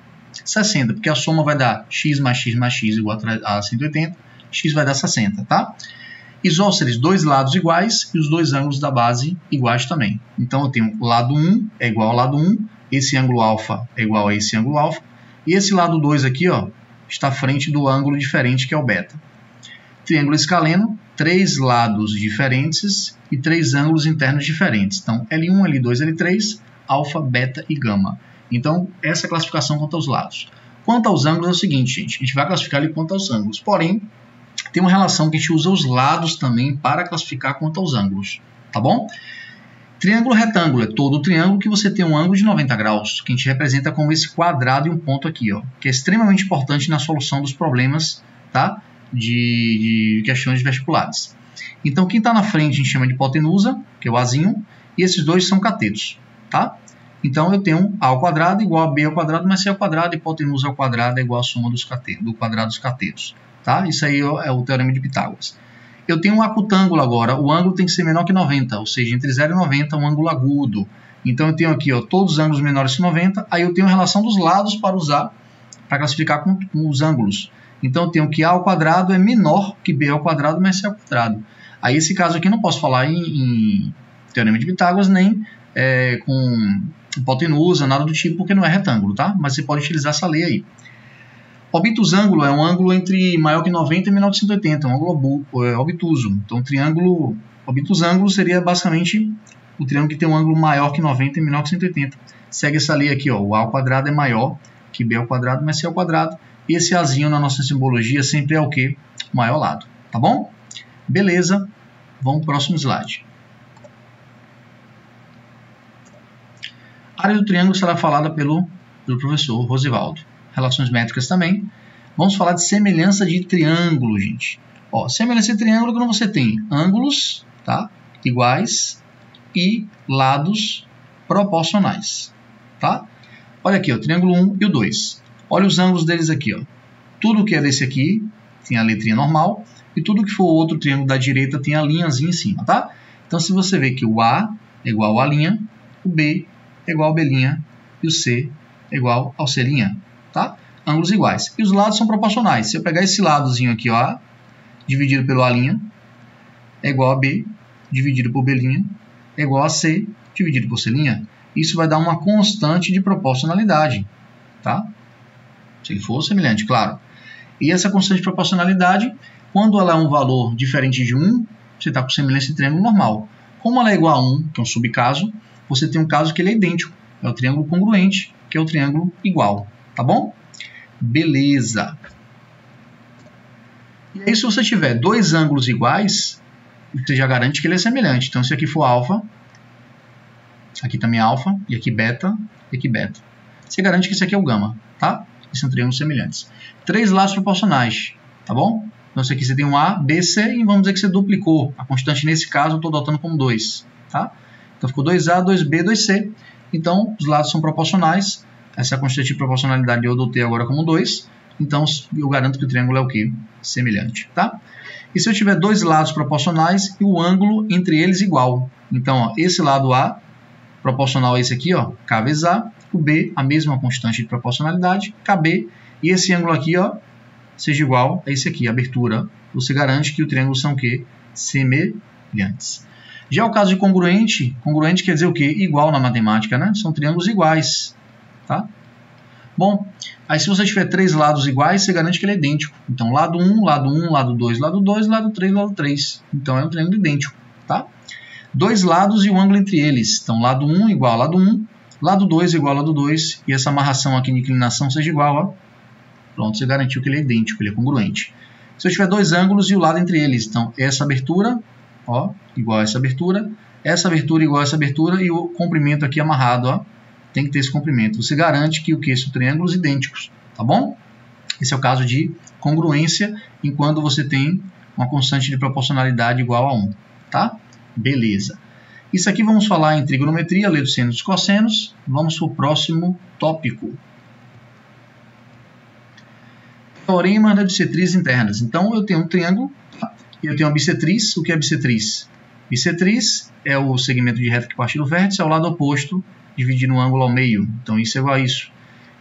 Speaker 5: 60, porque a soma vai dar x mais x mais x igual a 180, x vai dar 60, tá? Isósceles, 2 lados iguais e os 2 ângulos da base iguais também. Então, eu tenho o lado 1 é igual ao lado 1, esse ângulo alfa é igual a esse ângulo alfa, e esse lado 2 aqui, ó, está à frente do ângulo diferente, que é o beta. Triângulo escaleno, 3 lados diferentes e 3 ângulos internos diferentes. Então, L1, L2, L3, alfa, beta e gama. Então, essa é a classificação quanto aos lados. Quanto aos ângulos é o seguinte, gente. A gente vai classificar ele quanto aos ângulos. Porém, tem uma relação que a gente usa os lados também para classificar quanto aos ângulos. Tá bom? Triângulo retângulo é todo o triângulo que você tem um ângulo de 90 graus, que a gente representa como esse quadrado e um ponto aqui, ó, que é extremamente importante na solução dos problemas, tá? de questões vestibulares. Então, quem está na frente a gente chama de hipotenusa, que é o Azinho, e esses dois são catetos. Tá? Então, eu tenho A ao quadrado igual a B ao quadrado mais C ao quadrado, hipotenusa ao quadrado é igual a soma do quadrado dos catetos. Tá? Isso aí é o teorema de Pitágoras. Eu tenho um acutângulo agora, o ângulo tem que ser menor que 90, ou seja, entre 0 e 90 um ângulo agudo. Então eu tenho aqui, ó, todos os ângulos menores que 90, aí eu tenho a relação dos lados para usar, para classificar com os ângulos. Então eu tenho que A ao quadrado é menor que B ao quadrado mais C ao quadrado. Aí esse caso aqui eu não posso falar em teorema de Pitágoras, nem com hipotenusa, nada do tipo, porque não é retângulo, tá? Mas você pode utilizar essa lei aí. Obtusângulo é um ângulo entre maior que 90 e menor que 180, um ângulo obtuso. Então, o triângulo obtusângulo seria basicamente o triângulo que tem um ângulo maior que 90 e menor que 180. Segue essa lei aqui, ó, o A ao quadrado é maior que B ao quadrado mais C ao quadrado. E esse Azinho na nossa simbologia sempre é o quê? O maior lado, tá bom? Beleza, vamos para o próximo slide. A área do triângulo será falada pelo professor Rosivaldo. Relações métricas também. Vamos falar de semelhança de triângulo, gente. Ó, semelhança de triângulo é quando você tem ângulos, tá, iguais e lados proporcionais. Tá? Olha aqui, ó, triângulo 1 e o 2. Olha os ângulos deles aqui. Ó. Tudo que é desse aqui tem a letrinha normal e tudo que for outro triângulo da direita tem a linhazinha em cima. Tá? Então, se você vê que o A é igual a linha, o B é igual a B' e o C é igual ao C'. Tá? Ângulos iguais. E os lados são proporcionais. Se eu pegar esse ladozinho aqui, ó, A, dividido pelo A' é igual a B, dividido por B' é igual a C, dividido por C'. Isso vai dar uma constante de proporcionalidade. Tá? Se ele for semelhante, claro. E essa constante de proporcionalidade, quando ela é um valor diferente de 1, você está com semelhança de triângulo normal. Como ela é igual a 1, que é um subcaso, você tem um caso que ele é idêntico. É o triângulo congruente, que é o triângulo igual. Tá bom? Beleza. E aí, se você tiver dois ângulos iguais, você já garante que ele é semelhante. Então, se aqui for alfa, aqui também é alfa, e aqui beta, e aqui beta. Você garante que isso aqui é o gama, tá? Esses são triângulos semelhantes. 3 lados proporcionais, tá bom? Então, isso aqui você tem um A, B, C, e vamos dizer que você duplicou. A constante, nesse caso, eu estou adotando como 2. Tá? Então, ficou 2A, 2B, 2C. Então, os lados são proporcionais. Essa constante de proporcionalidade eu adotei agora como 2. Então, eu garanto que o triângulo é o quê? Semelhante. Tá? E se eu tiver dois lados proporcionais e o ângulo entre eles igual? Então, ó, esse lado A, proporcional a esse aqui, ó, K vezes A. O B, a mesma constante de proporcionalidade, KB. E esse ângulo aqui, ó, seja igual a esse aqui, a abertura. Você garante que o triângulo são o quê? Semelhantes. Já o caso de congruente, congruente quer dizer o quê? Igual na matemática, né? São triângulos iguais, tá? Bom, aí se você tiver três lados iguais, você garante que ele é idêntico. Então, lado 1, lado 1, lado 2, lado 2, lado 3, lado 3. Então, é um triângulo idêntico, tá? Dois lados e o ângulo entre eles. Então, lado 1 igual a lado 1, lado 2 igual a lado 2, e essa amarração aqui de inclinação seja igual, ó. Pronto, você garantiu que ele é idêntico, ele é congruente. Se eu tiver dois ângulos e o lado entre eles, então, essa abertura, ó, igual a essa abertura igual a essa abertura, e o comprimento aqui amarrado, ó, tem que ter esse comprimento. Você garante que o que? São triângulos idênticos, tá bom? Esse é o caso de congruência, enquanto você tem uma constante de proporcionalidade igual a 1, tá? Beleza. Isso aqui vamos falar em trigonometria, lei dos senos e cossenos. Vamos para o próximo tópico. Teorema das bissetrizes internas. Então, eu tenho um triângulo, tá? E eu tenho uma bissetriz. O que é bissetriz? Bissetriz é o segmento de reta que parte do vértice ao lado oposto, dividindo um ângulo ao meio. Então, isso é igual a isso.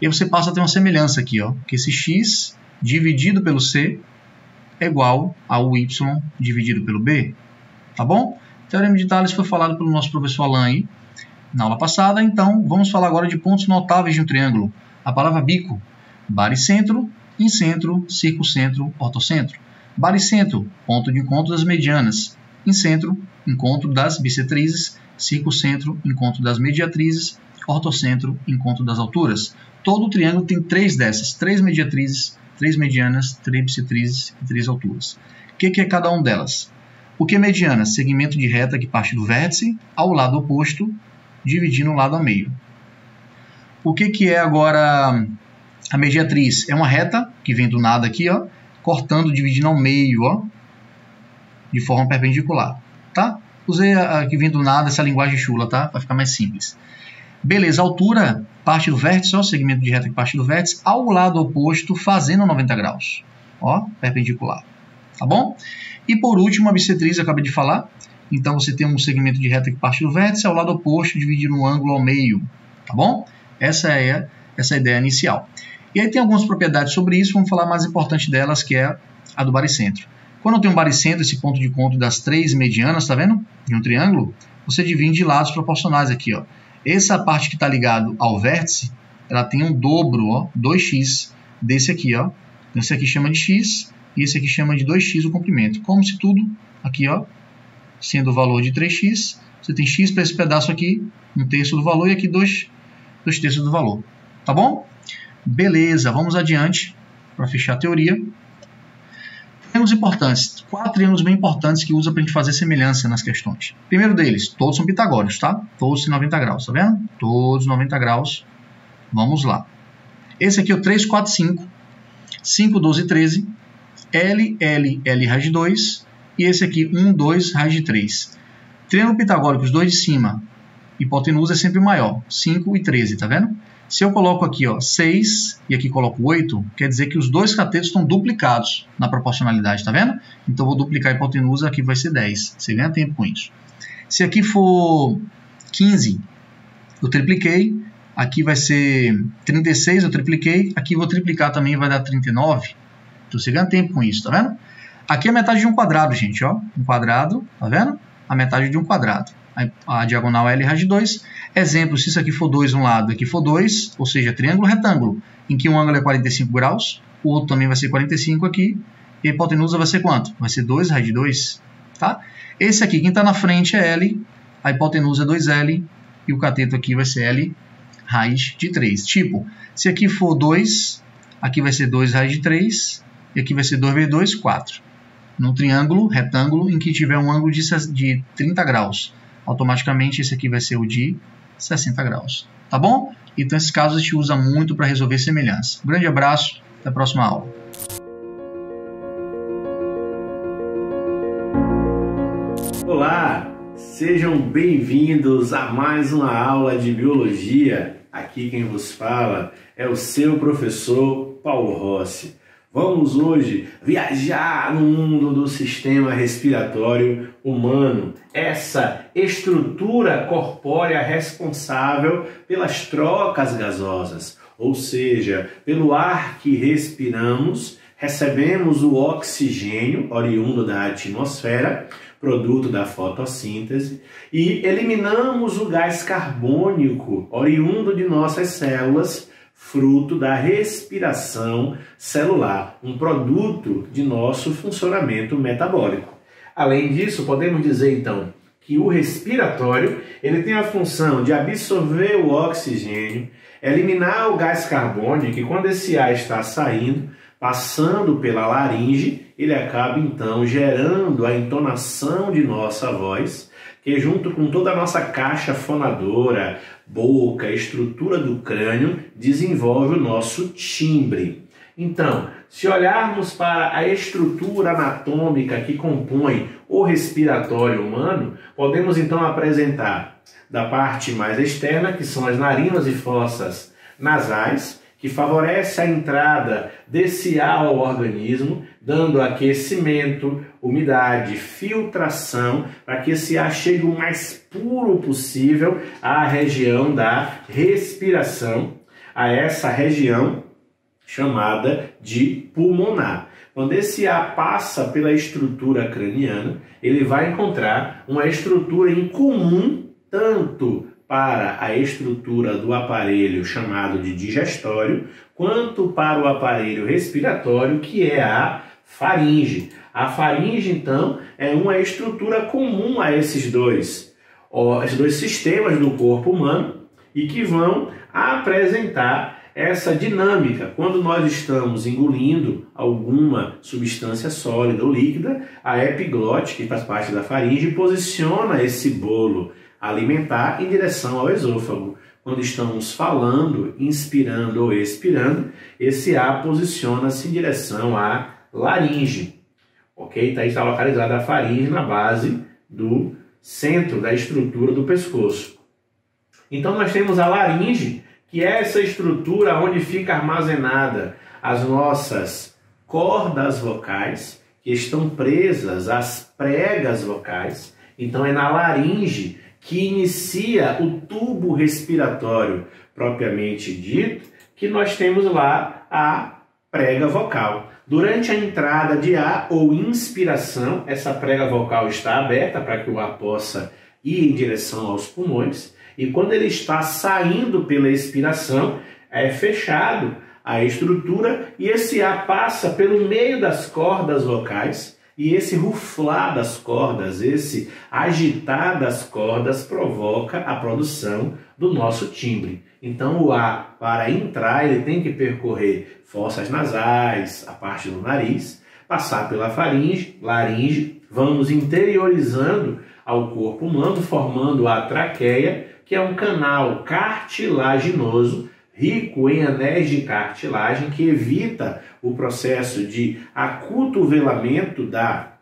Speaker 5: E aí você passa a ter uma semelhança aqui, ó, que esse x dividido pelo c é igual ao y dividido pelo b. Tá bom? O Teorema de Tales foi falado pelo nosso professor Alain aí na aula passada. Então, vamos falar agora de pontos notáveis de um triângulo. A palavra bico. Baricentro, incentro, circuncentro, ortocentro. Baricentro, ponto de encontro das medianas. Incentro, encontro das bissetrizes. Circuncentro, encontro das mediatrizes. Ortocentro, encontro das alturas. Todo o triângulo tem três dessas. 3 mediatrizes, 3 medianas, 3 bissetrizes e 3 alturas. O que é cada uma delas? O que é mediana? Segmento de reta que parte do vértice ao lado oposto, dividindo o lado ao meio. O que é agora a mediatriz? É uma reta que vem do nada aqui, ó, cortando, dividindo ao meio, ó, de forma perpendicular. Tá? Usei a que vem do nada, essa linguagem chula, tá? Para ficar mais simples. Beleza, altura parte do vértice, ó, segmento de reta que parte do vértice ao lado oposto, fazendo 90 graus. Ó, perpendicular. Tá bom? E por último, a bissetriz, eu acabei de falar. Então, você tem um segmento de reta que parte do vértice ao lado oposto, dividindo um ângulo ao meio. Tá bom? Essa é a ideia inicial. E aí tem algumas propriedades sobre isso, vamos falar a mais importante delas, que é a do baricentro. Quando eu tenho um baricentro, esse ponto de encontro das 3 medianas, tá vendo? De um triângulo, você divide de lados proporcionais aqui, ó. Essa parte que está ligado ao vértice, ela tem um dobro, ó, 2x, desse aqui, ó. Esse aqui chama de x, e esse aqui chama de 2x o comprimento. Como se tudo, aqui, ó, sendo o valor de 3x, você tem x para esse pedaço aqui, 1/3 do valor, e aqui 2/3 do valor. Tá bom? Beleza, vamos adiante para fechar a teoria. Triângulos importantes. 4 triângulos bem importantes que usa para a gente fazer semelhança nas questões. Primeiro deles, todos são pitagóricos, tá? Todos em 90 graus, tá vendo? Todos 90 graus. Vamos lá. Esse aqui é o 3, 4, 5. 5, 12, 13. L, L, L, raiz de 2. E esse aqui, 1, 2, raiz de 3. Triângulo pitagórico, os dois de cima. Hipotenusa é sempre maior. 5 e 13, tá vendo? Se eu coloco aqui, ó, 6 e aqui coloco 8, quer dizer que os dois catetos estão duplicados na proporcionalidade, tá vendo? Então, eu vou duplicar a hipotenusa, aqui vai ser 10. Você ganha tempo com isso. Se aqui for 15, eu tripliquei. Aqui vai ser 36, eu tripliquei. Aqui eu vou triplicar também, vai dar 39. Então, você ganha tempo com isso, tá vendo? Aqui é a metade de um quadrado, gente, ó. Um quadrado, tá vendo? A metade de um quadrado. A diagonal é L raiz de 2. Exemplo, se isso aqui for 2 um lado, aqui for 2, ou seja, triângulo retângulo, em que um ângulo é 45 graus, o outro também vai ser 45 aqui, e a hipotenusa vai ser quanto? Vai ser 2 raiz de 2, tá? Esse aqui, quem está na frente é L, a hipotenusa é 2L, e o cateto aqui vai ser L raiz de 3. Tipo, se aqui for 2, aqui vai ser 2 raiz de 3, e aqui vai ser 2 vezes 2, 4. Num triângulo retângulo em que tiver um ângulo de 30 graus. Automaticamente esse aqui vai ser o de 60 graus. Tá bom? Então esses casos a gente usa muito para resolver semelhança. Um grande abraço, até a próxima aula.
Speaker 6: Sejam bem-vindos a mais uma aula de Biologia. Aqui quem vos fala é o seu professor Paulo Rossi. Vamos hoje viajar no mundo do sistema respiratório humano, essa estrutura corpórea responsável pelas trocas gasosas, ou seja, pelo ar que respiramos, recebemos o oxigênio oriundo da atmosfera, produto da fotossíntese, e eliminamos o gás carbônico oriundo de nossas células, fruto da respiração celular, um produto de nosso funcionamento metabólico. Além disso, podemos dizer então que o respiratório ele tem a função de absorver o oxigênio, eliminar o gás carbônico, e quando esse ar está saindo, passando pela laringe, ele acaba então gerando a entonação de nossa voz, que junto com toda a nossa caixa fonadora, boca, estrutura do crânio, desenvolve o nosso timbre. Então, se olharmos para a estrutura anatômica que compõe o respiratório humano, podemos então apresentar da parte mais externa, que são as narinas e fossas nasais, que favorece a entrada desse ar ao organismo, dando aquecimento, umidade, filtração, para que esse ar chegue o mais puro possível à região da respiração, a essa região chamada de pulmonar. Quando esse ar passa pela estrutura craniana, ele vai encontrar uma estrutura em comum, tanto para a estrutura do aparelho chamado de digestório, quanto para o aparelho respiratório, que é a faringe. A faringe, então, é uma estrutura comum a esses dois sistemas do corpo humano e que vão apresentar essa dinâmica. Quando nós estamos engolindo alguma substância sólida ou líquida, a epiglote, que faz parte da faringe, posiciona esse bolo alimentar em direção ao esôfago. Quando estamos falando, inspirando ou expirando, esse ar posiciona-se em direção à laringe. Ok? Então, está localizada a faringe na base do centro da estrutura do pescoço. Então, nós temos a laringe, que é essa estrutura onde fica armazenada as nossas cordas vocais, que estão presas às pregas vocais. Então, é na laringe que inicia o tubo respiratório propriamente dito, que nós temos lá a prega vocal. Durante a entrada de ar ou inspiração, essa prega vocal está aberta para que o ar possa ir em direção aos pulmões, e quando ele está saindo pela expiração, é fechado a estrutura e esse ar passa pelo meio das cordas vocais. E esse ruflar das cordas, esse agitar das cordas provoca a produção do nosso timbre. Então o ar, para entrar, ele tem que percorrer fossas nasais, a parte do nariz, passar pela faringe, laringe, vamos interiorizando ao corpo humano, formando a traqueia, que é um canal cartilaginoso, rico em anéis de cartilagem, que evita o processo de acotovelamento da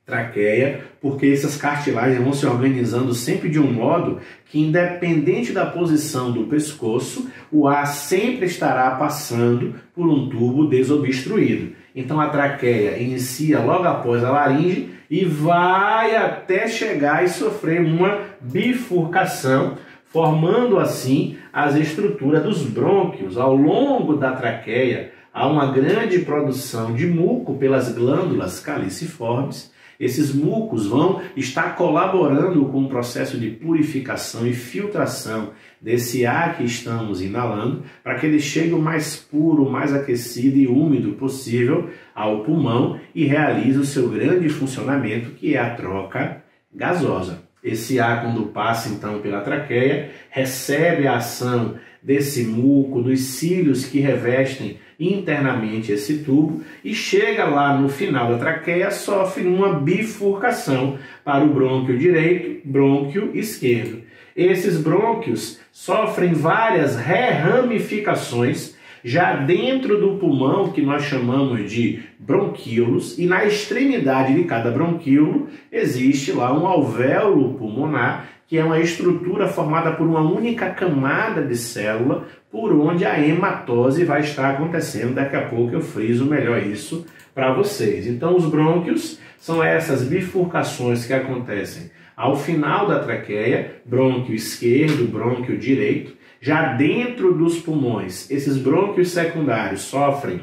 Speaker 6: traqueia, porque essas cartilagens vão se organizando sempre de um modo que, independente da posição do pescoço, o ar sempre estará passando por um tubo desobstruído. Então a traqueia inicia logo após a laringe e vai até chegar e sofrer uma bifurcação, formando assim as estruturas dos brônquios. Ao longo da traqueia há uma grande produção de muco pelas glândulas caliciformes. Esses mucos vão estar colaborando com o processo de purificação e filtração desse ar que estamos inalando, para que ele chegue o mais puro, o mais aquecido e úmido possível ao pulmão e realize o seu grande funcionamento, que é a troca gasosa. Esse ar, quando passa então pela traqueia, recebe a ação desse muco, dos cílios que revestem internamente esse tubo, e chega lá no final da traqueia, sofre uma bifurcação para o brônquio direito, brônquio esquerdo. Esses brônquios sofrem várias ramificações Já dentro do pulmão, que nós chamamos de bronquíolos, e na extremidade de cada bronquíolo existe lá um alvéolo pulmonar, que é uma estrutura formada por uma única camada de célula, por onde a hematose vai estar acontecendo. Daqui a pouco eu friso melhor isso para vocês. Então, os brônquios são essas bifurcações que acontecem ao final da traqueia, brônquio esquerdo, brônquio direito. Já dentro dos pulmões, esses brônquios secundários sofrem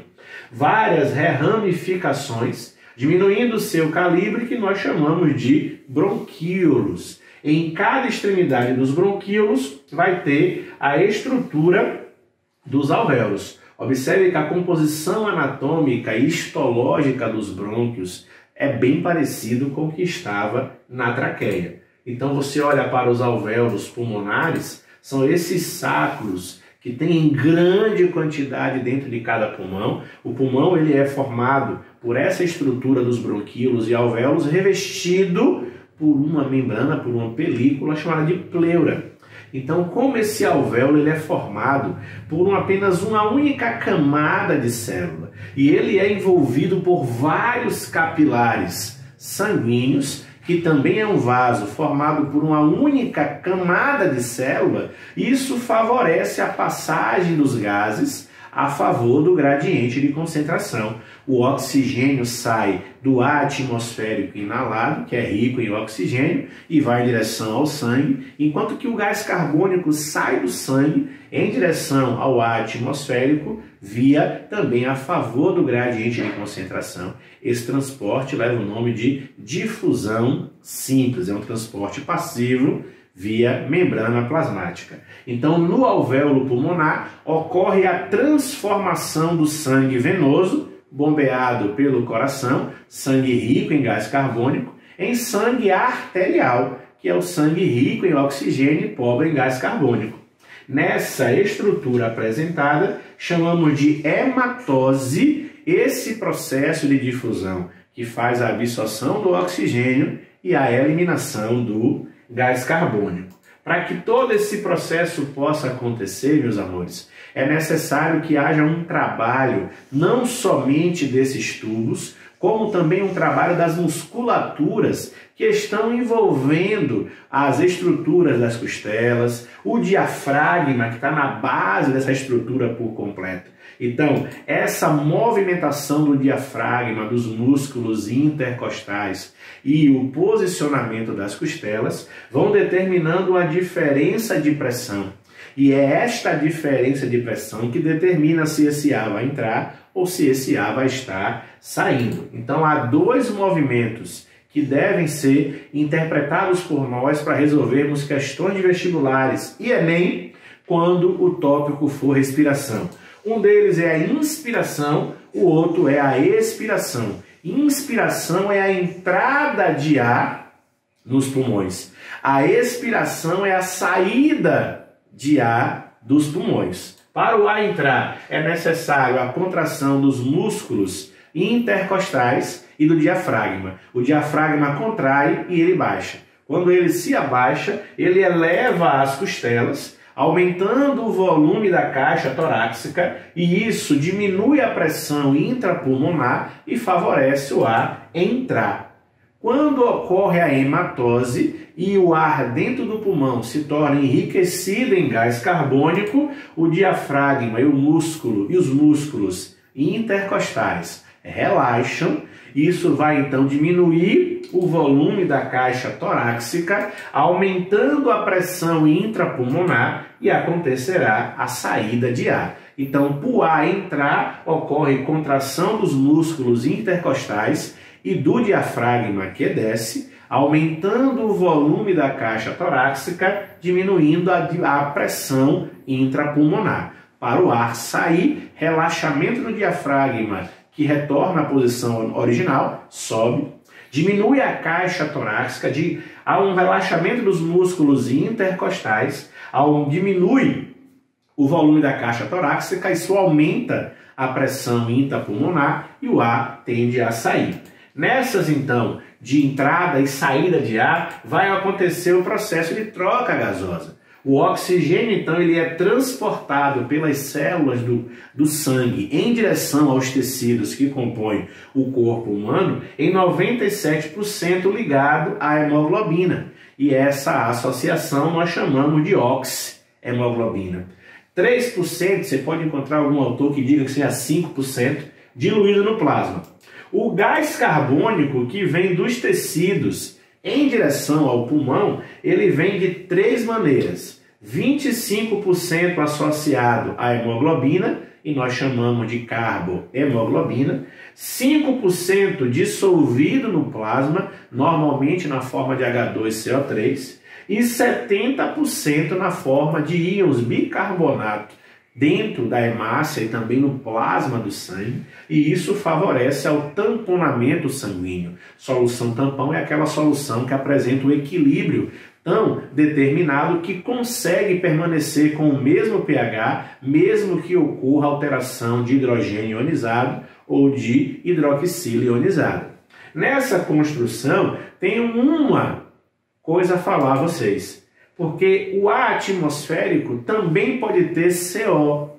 Speaker 6: várias ramificações, diminuindo o seu calibre, que nós chamamos de bronquíolos. Em cada extremidade dos bronquíolos vai ter a estrutura dos alvéolos. Observe que a composição anatômica e histológica dos brônquios é bem parecido com o que estava na traqueia. Então você olha para os alvéolos pulmonares, são esses sacos que tem grande quantidade dentro de cada pulmão. O pulmão ele é formado por essa estrutura dos bronquíolos e alvéolos, revestido por uma membrana, por uma película chamada de pleura. Então, como esse alvéolo ele é formado por apenas uma única camada de célula e ele é envolvido por vários capilares sanguíneos, que também é um vaso formado por uma única camada de célula, isso favorece a passagem dos gases a favor do gradiente de concentração. O oxigênio sai do ar atmosférico inalado, que é rico em oxigênio, e vai em direção ao sangue, enquanto que o gás carbônico sai do sangue em direção ao ar atmosférico, via também a favor do gradiente de concentração. Esse transporte leva o nome de difusão simples, é um transporte passivo via membrana plasmática. Então, no alvéolo pulmonar, ocorre a transformação do sangue venoso, bombeado pelo coração, sangue rico em gás carbônico, em sangue arterial, que é o sangue rico em oxigênio e pobre em gás carbônico. Nessa estrutura apresentada, chamamos de hematose esse processo de difusão, que faz a absorção do oxigênio e a eliminação do gás carbônico. Para que todo esse processo possa acontecer, meus amores, é necessário que haja um trabalho não somente desses tubos, como também um trabalho das musculaturas que estão envolvendo as estruturas das costelas, o diafragma que está na base dessa estrutura por completo. Então, essa movimentação do diafragma, dos músculos intercostais e o posicionamento das costelas vão determinando a diferença de pressão. E é esta diferença de pressão que determina se esse ar vai entrar ou se esse ar vai estar saindo. Então, há dois movimentos que devem ser interpretados por nós para resolvermos questões vestibulares e Enem quando o tópico for respiração. Um deles é a inspiração, o outro é a expiração. Inspiração é a entrada de ar nos pulmões. A expiração é a saída de ar dos pulmões. Para o ar entrar, é necessário a contração dos músculos intercostais e do diafragma. O diafragma contrai e ele baixa. Quando ele se abaixa, ele eleva as costelas, aumentando o volume da caixa torácica, e isso diminui a pressão intrapulmonar e favorece o ar entrar. Quando ocorre a hematose e o ar dentro do pulmão se torna enriquecido em gás carbônico, o diafragma e os músculos intercostais relaxam. Isso vai então diminuir o volume da caixa torácica, aumentando a pressão intrapulmonar e acontecerá a saída de ar. Então, para o ar entrar, ocorre contração dos músculos intercostais e do diafragma que desce, aumentando o volume da caixa torácica, diminuindo a pressão intrapulmonar. Para o ar sair, relaxamento do diafragma, que retorna à posição original, sobe, diminui a caixa torácica, há um relaxamento dos músculos intercostais, diminui o volume da caixa torácica, isso aumenta a pressão intrapulmonar e o ar tende a sair. Nessas, então, de entrada e saída de ar, vai acontecer o processo de troca gasosa. O oxigênio, então, ele é transportado pelas células do sangue em direção aos tecidos que compõem o corpo humano em 97% ligado à hemoglobina. E essa associação nós chamamos de oxihemoglobina. 3%, você pode encontrar algum autor que diga que seja 5% diluído no plasma. O gás carbônico que vem dos tecidos em direção ao pulmão, ele vem de 3 maneiras. 25% associado à hemoglobina, e nós chamamos de carbohemoglobina. 5% dissolvido no plasma, normalmente na forma de H2CO3. E 70% na forma de íons bicarbonato dentro da hemácia e também no plasma do sangue, e isso favorece ao tamponamento sanguíneo. Solução tampão é aquela solução que apresenta o equilíbrio tão determinado que consegue permanecer com o mesmo pH, mesmo que ocorra alteração de hidrogênio ionizado ou de hidroxila ionizada. Nessa construção, tem uma coisa a falar a vocês. Porque o ar atmosférico também pode ter CO.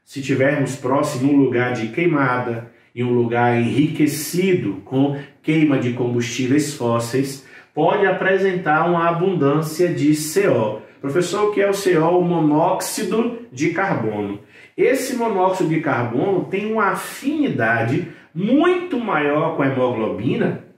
Speaker 6: Se tivermos próximo um lugar de queimada e um lugar enriquecido com queima de combustíveis fósseis, pode apresentar uma abundância de CO. Professor, o que é o CO? O monóxido de carbono. Esse monóxido de carbono tem uma afinidade muito maior com a hemoglobina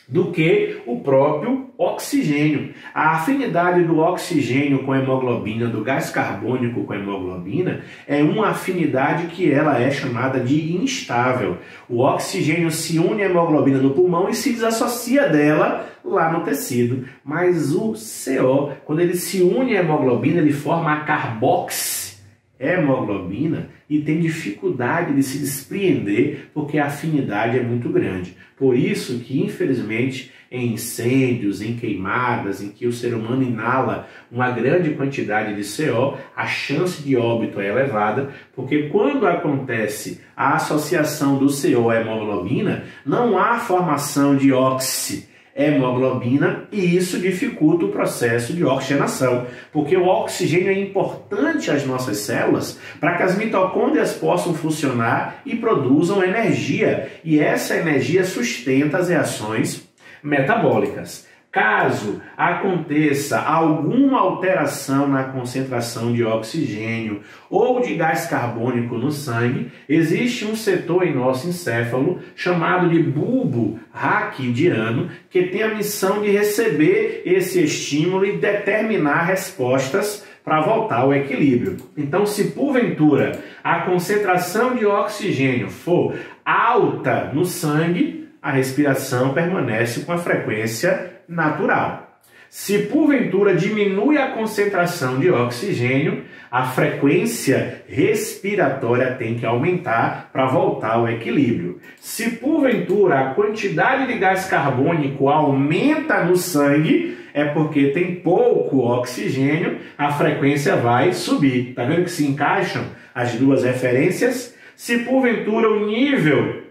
Speaker 6: do que o próprio oxigênio. A afinidade do oxigênio com a hemoglobina, do gás carbônico com a hemoglobina, é uma afinidade que ela é chamada de instável. O oxigênio se une à hemoglobina no pulmão e se desassocia dela lá no tecido. Mas o CO, quando ele se une à hemoglobina, ele forma a carboxihemoglobina e tem dificuldade de se despreender porque a afinidade é muito grande. Por isso que, infelizmente, em incêndios, em queimadas, em que o ser humano inala uma grande quantidade de CO, a chance de óbito é elevada, porque quando acontece a associação do CO à hemoglobina, não há formação de oxihemoglobina e isso dificulta o processo de oxigenação, porque o oxigênio é importante às nossas células para que as mitocôndrias possam funcionar e produzam energia, e essa energia sustenta as reações metabólicas. Caso aconteça alguma alteração na concentração de oxigênio ou de gás carbônico no sangue, existe um setor em nosso encéfalo chamado de bulbo raquidiano, que tem a missão de receber esse estímulo e determinar respostas para voltar ao equilíbrio. Então, se porventura a concentração de oxigênio for alta no sangue, a respiração permanece com a frequência natural. Se porventura diminui a concentração de oxigênio, a frequência respiratória tem que aumentar para voltar ao equilíbrio. Se porventura a quantidade de gás carbônico aumenta no sangue, é porque tem pouco oxigênio, a frequência vai subir. Está vendo que se encaixam as duas referências? Se porventura o nível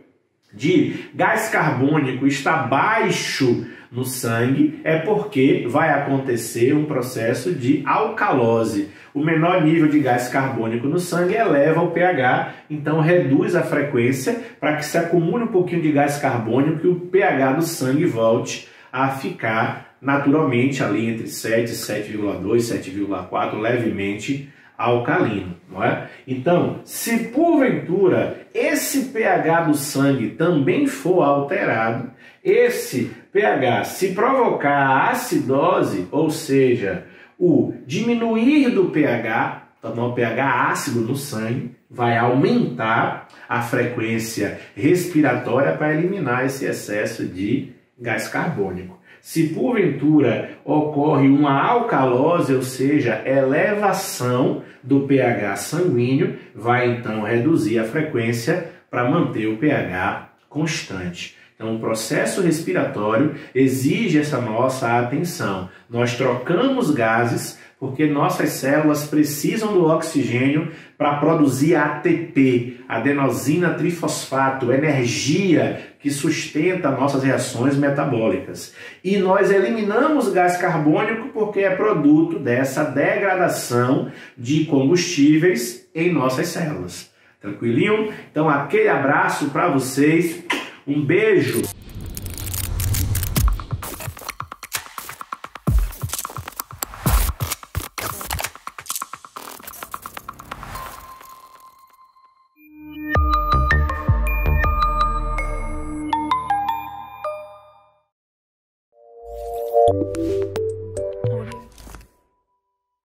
Speaker 6: de gás carbônico está baixo no sangue, é porque vai acontecer um processo de alcalose. O menor nível de gás carbônico no sangue eleva o pH, então reduz a frequência para que se acumule um pouquinho de gás carbônico e o pH do sangue volte a ficar naturalmente ali entre 7, 7,2, 7,4, levemente alcalino, não é? Então, se porventura esse pH do sangue também for alterado, esse pH, se provocar a acidose, ou seja, o diminuir do pH, tornar o pH ácido no sangue, vai aumentar a frequência respiratória para eliminar esse excesso de gás carbônico. Se porventura ocorre uma alcalose, ou seja, elevação do pH sanguíneo, vai então reduzir a frequência para manter o pH constante. Então, o processo respiratório exige essa nossa atenção. Nós trocamos gases porque nossas células precisam do oxigênio para produzir ATP, adenosina trifosfato, energia que sustenta nossas reações metabólicas. E nós eliminamos gás carbônico porque é produto dessa degradação de combustíveis em nossas células. Tranquilinho? Então, aquele abraço para vocês. Um beijo!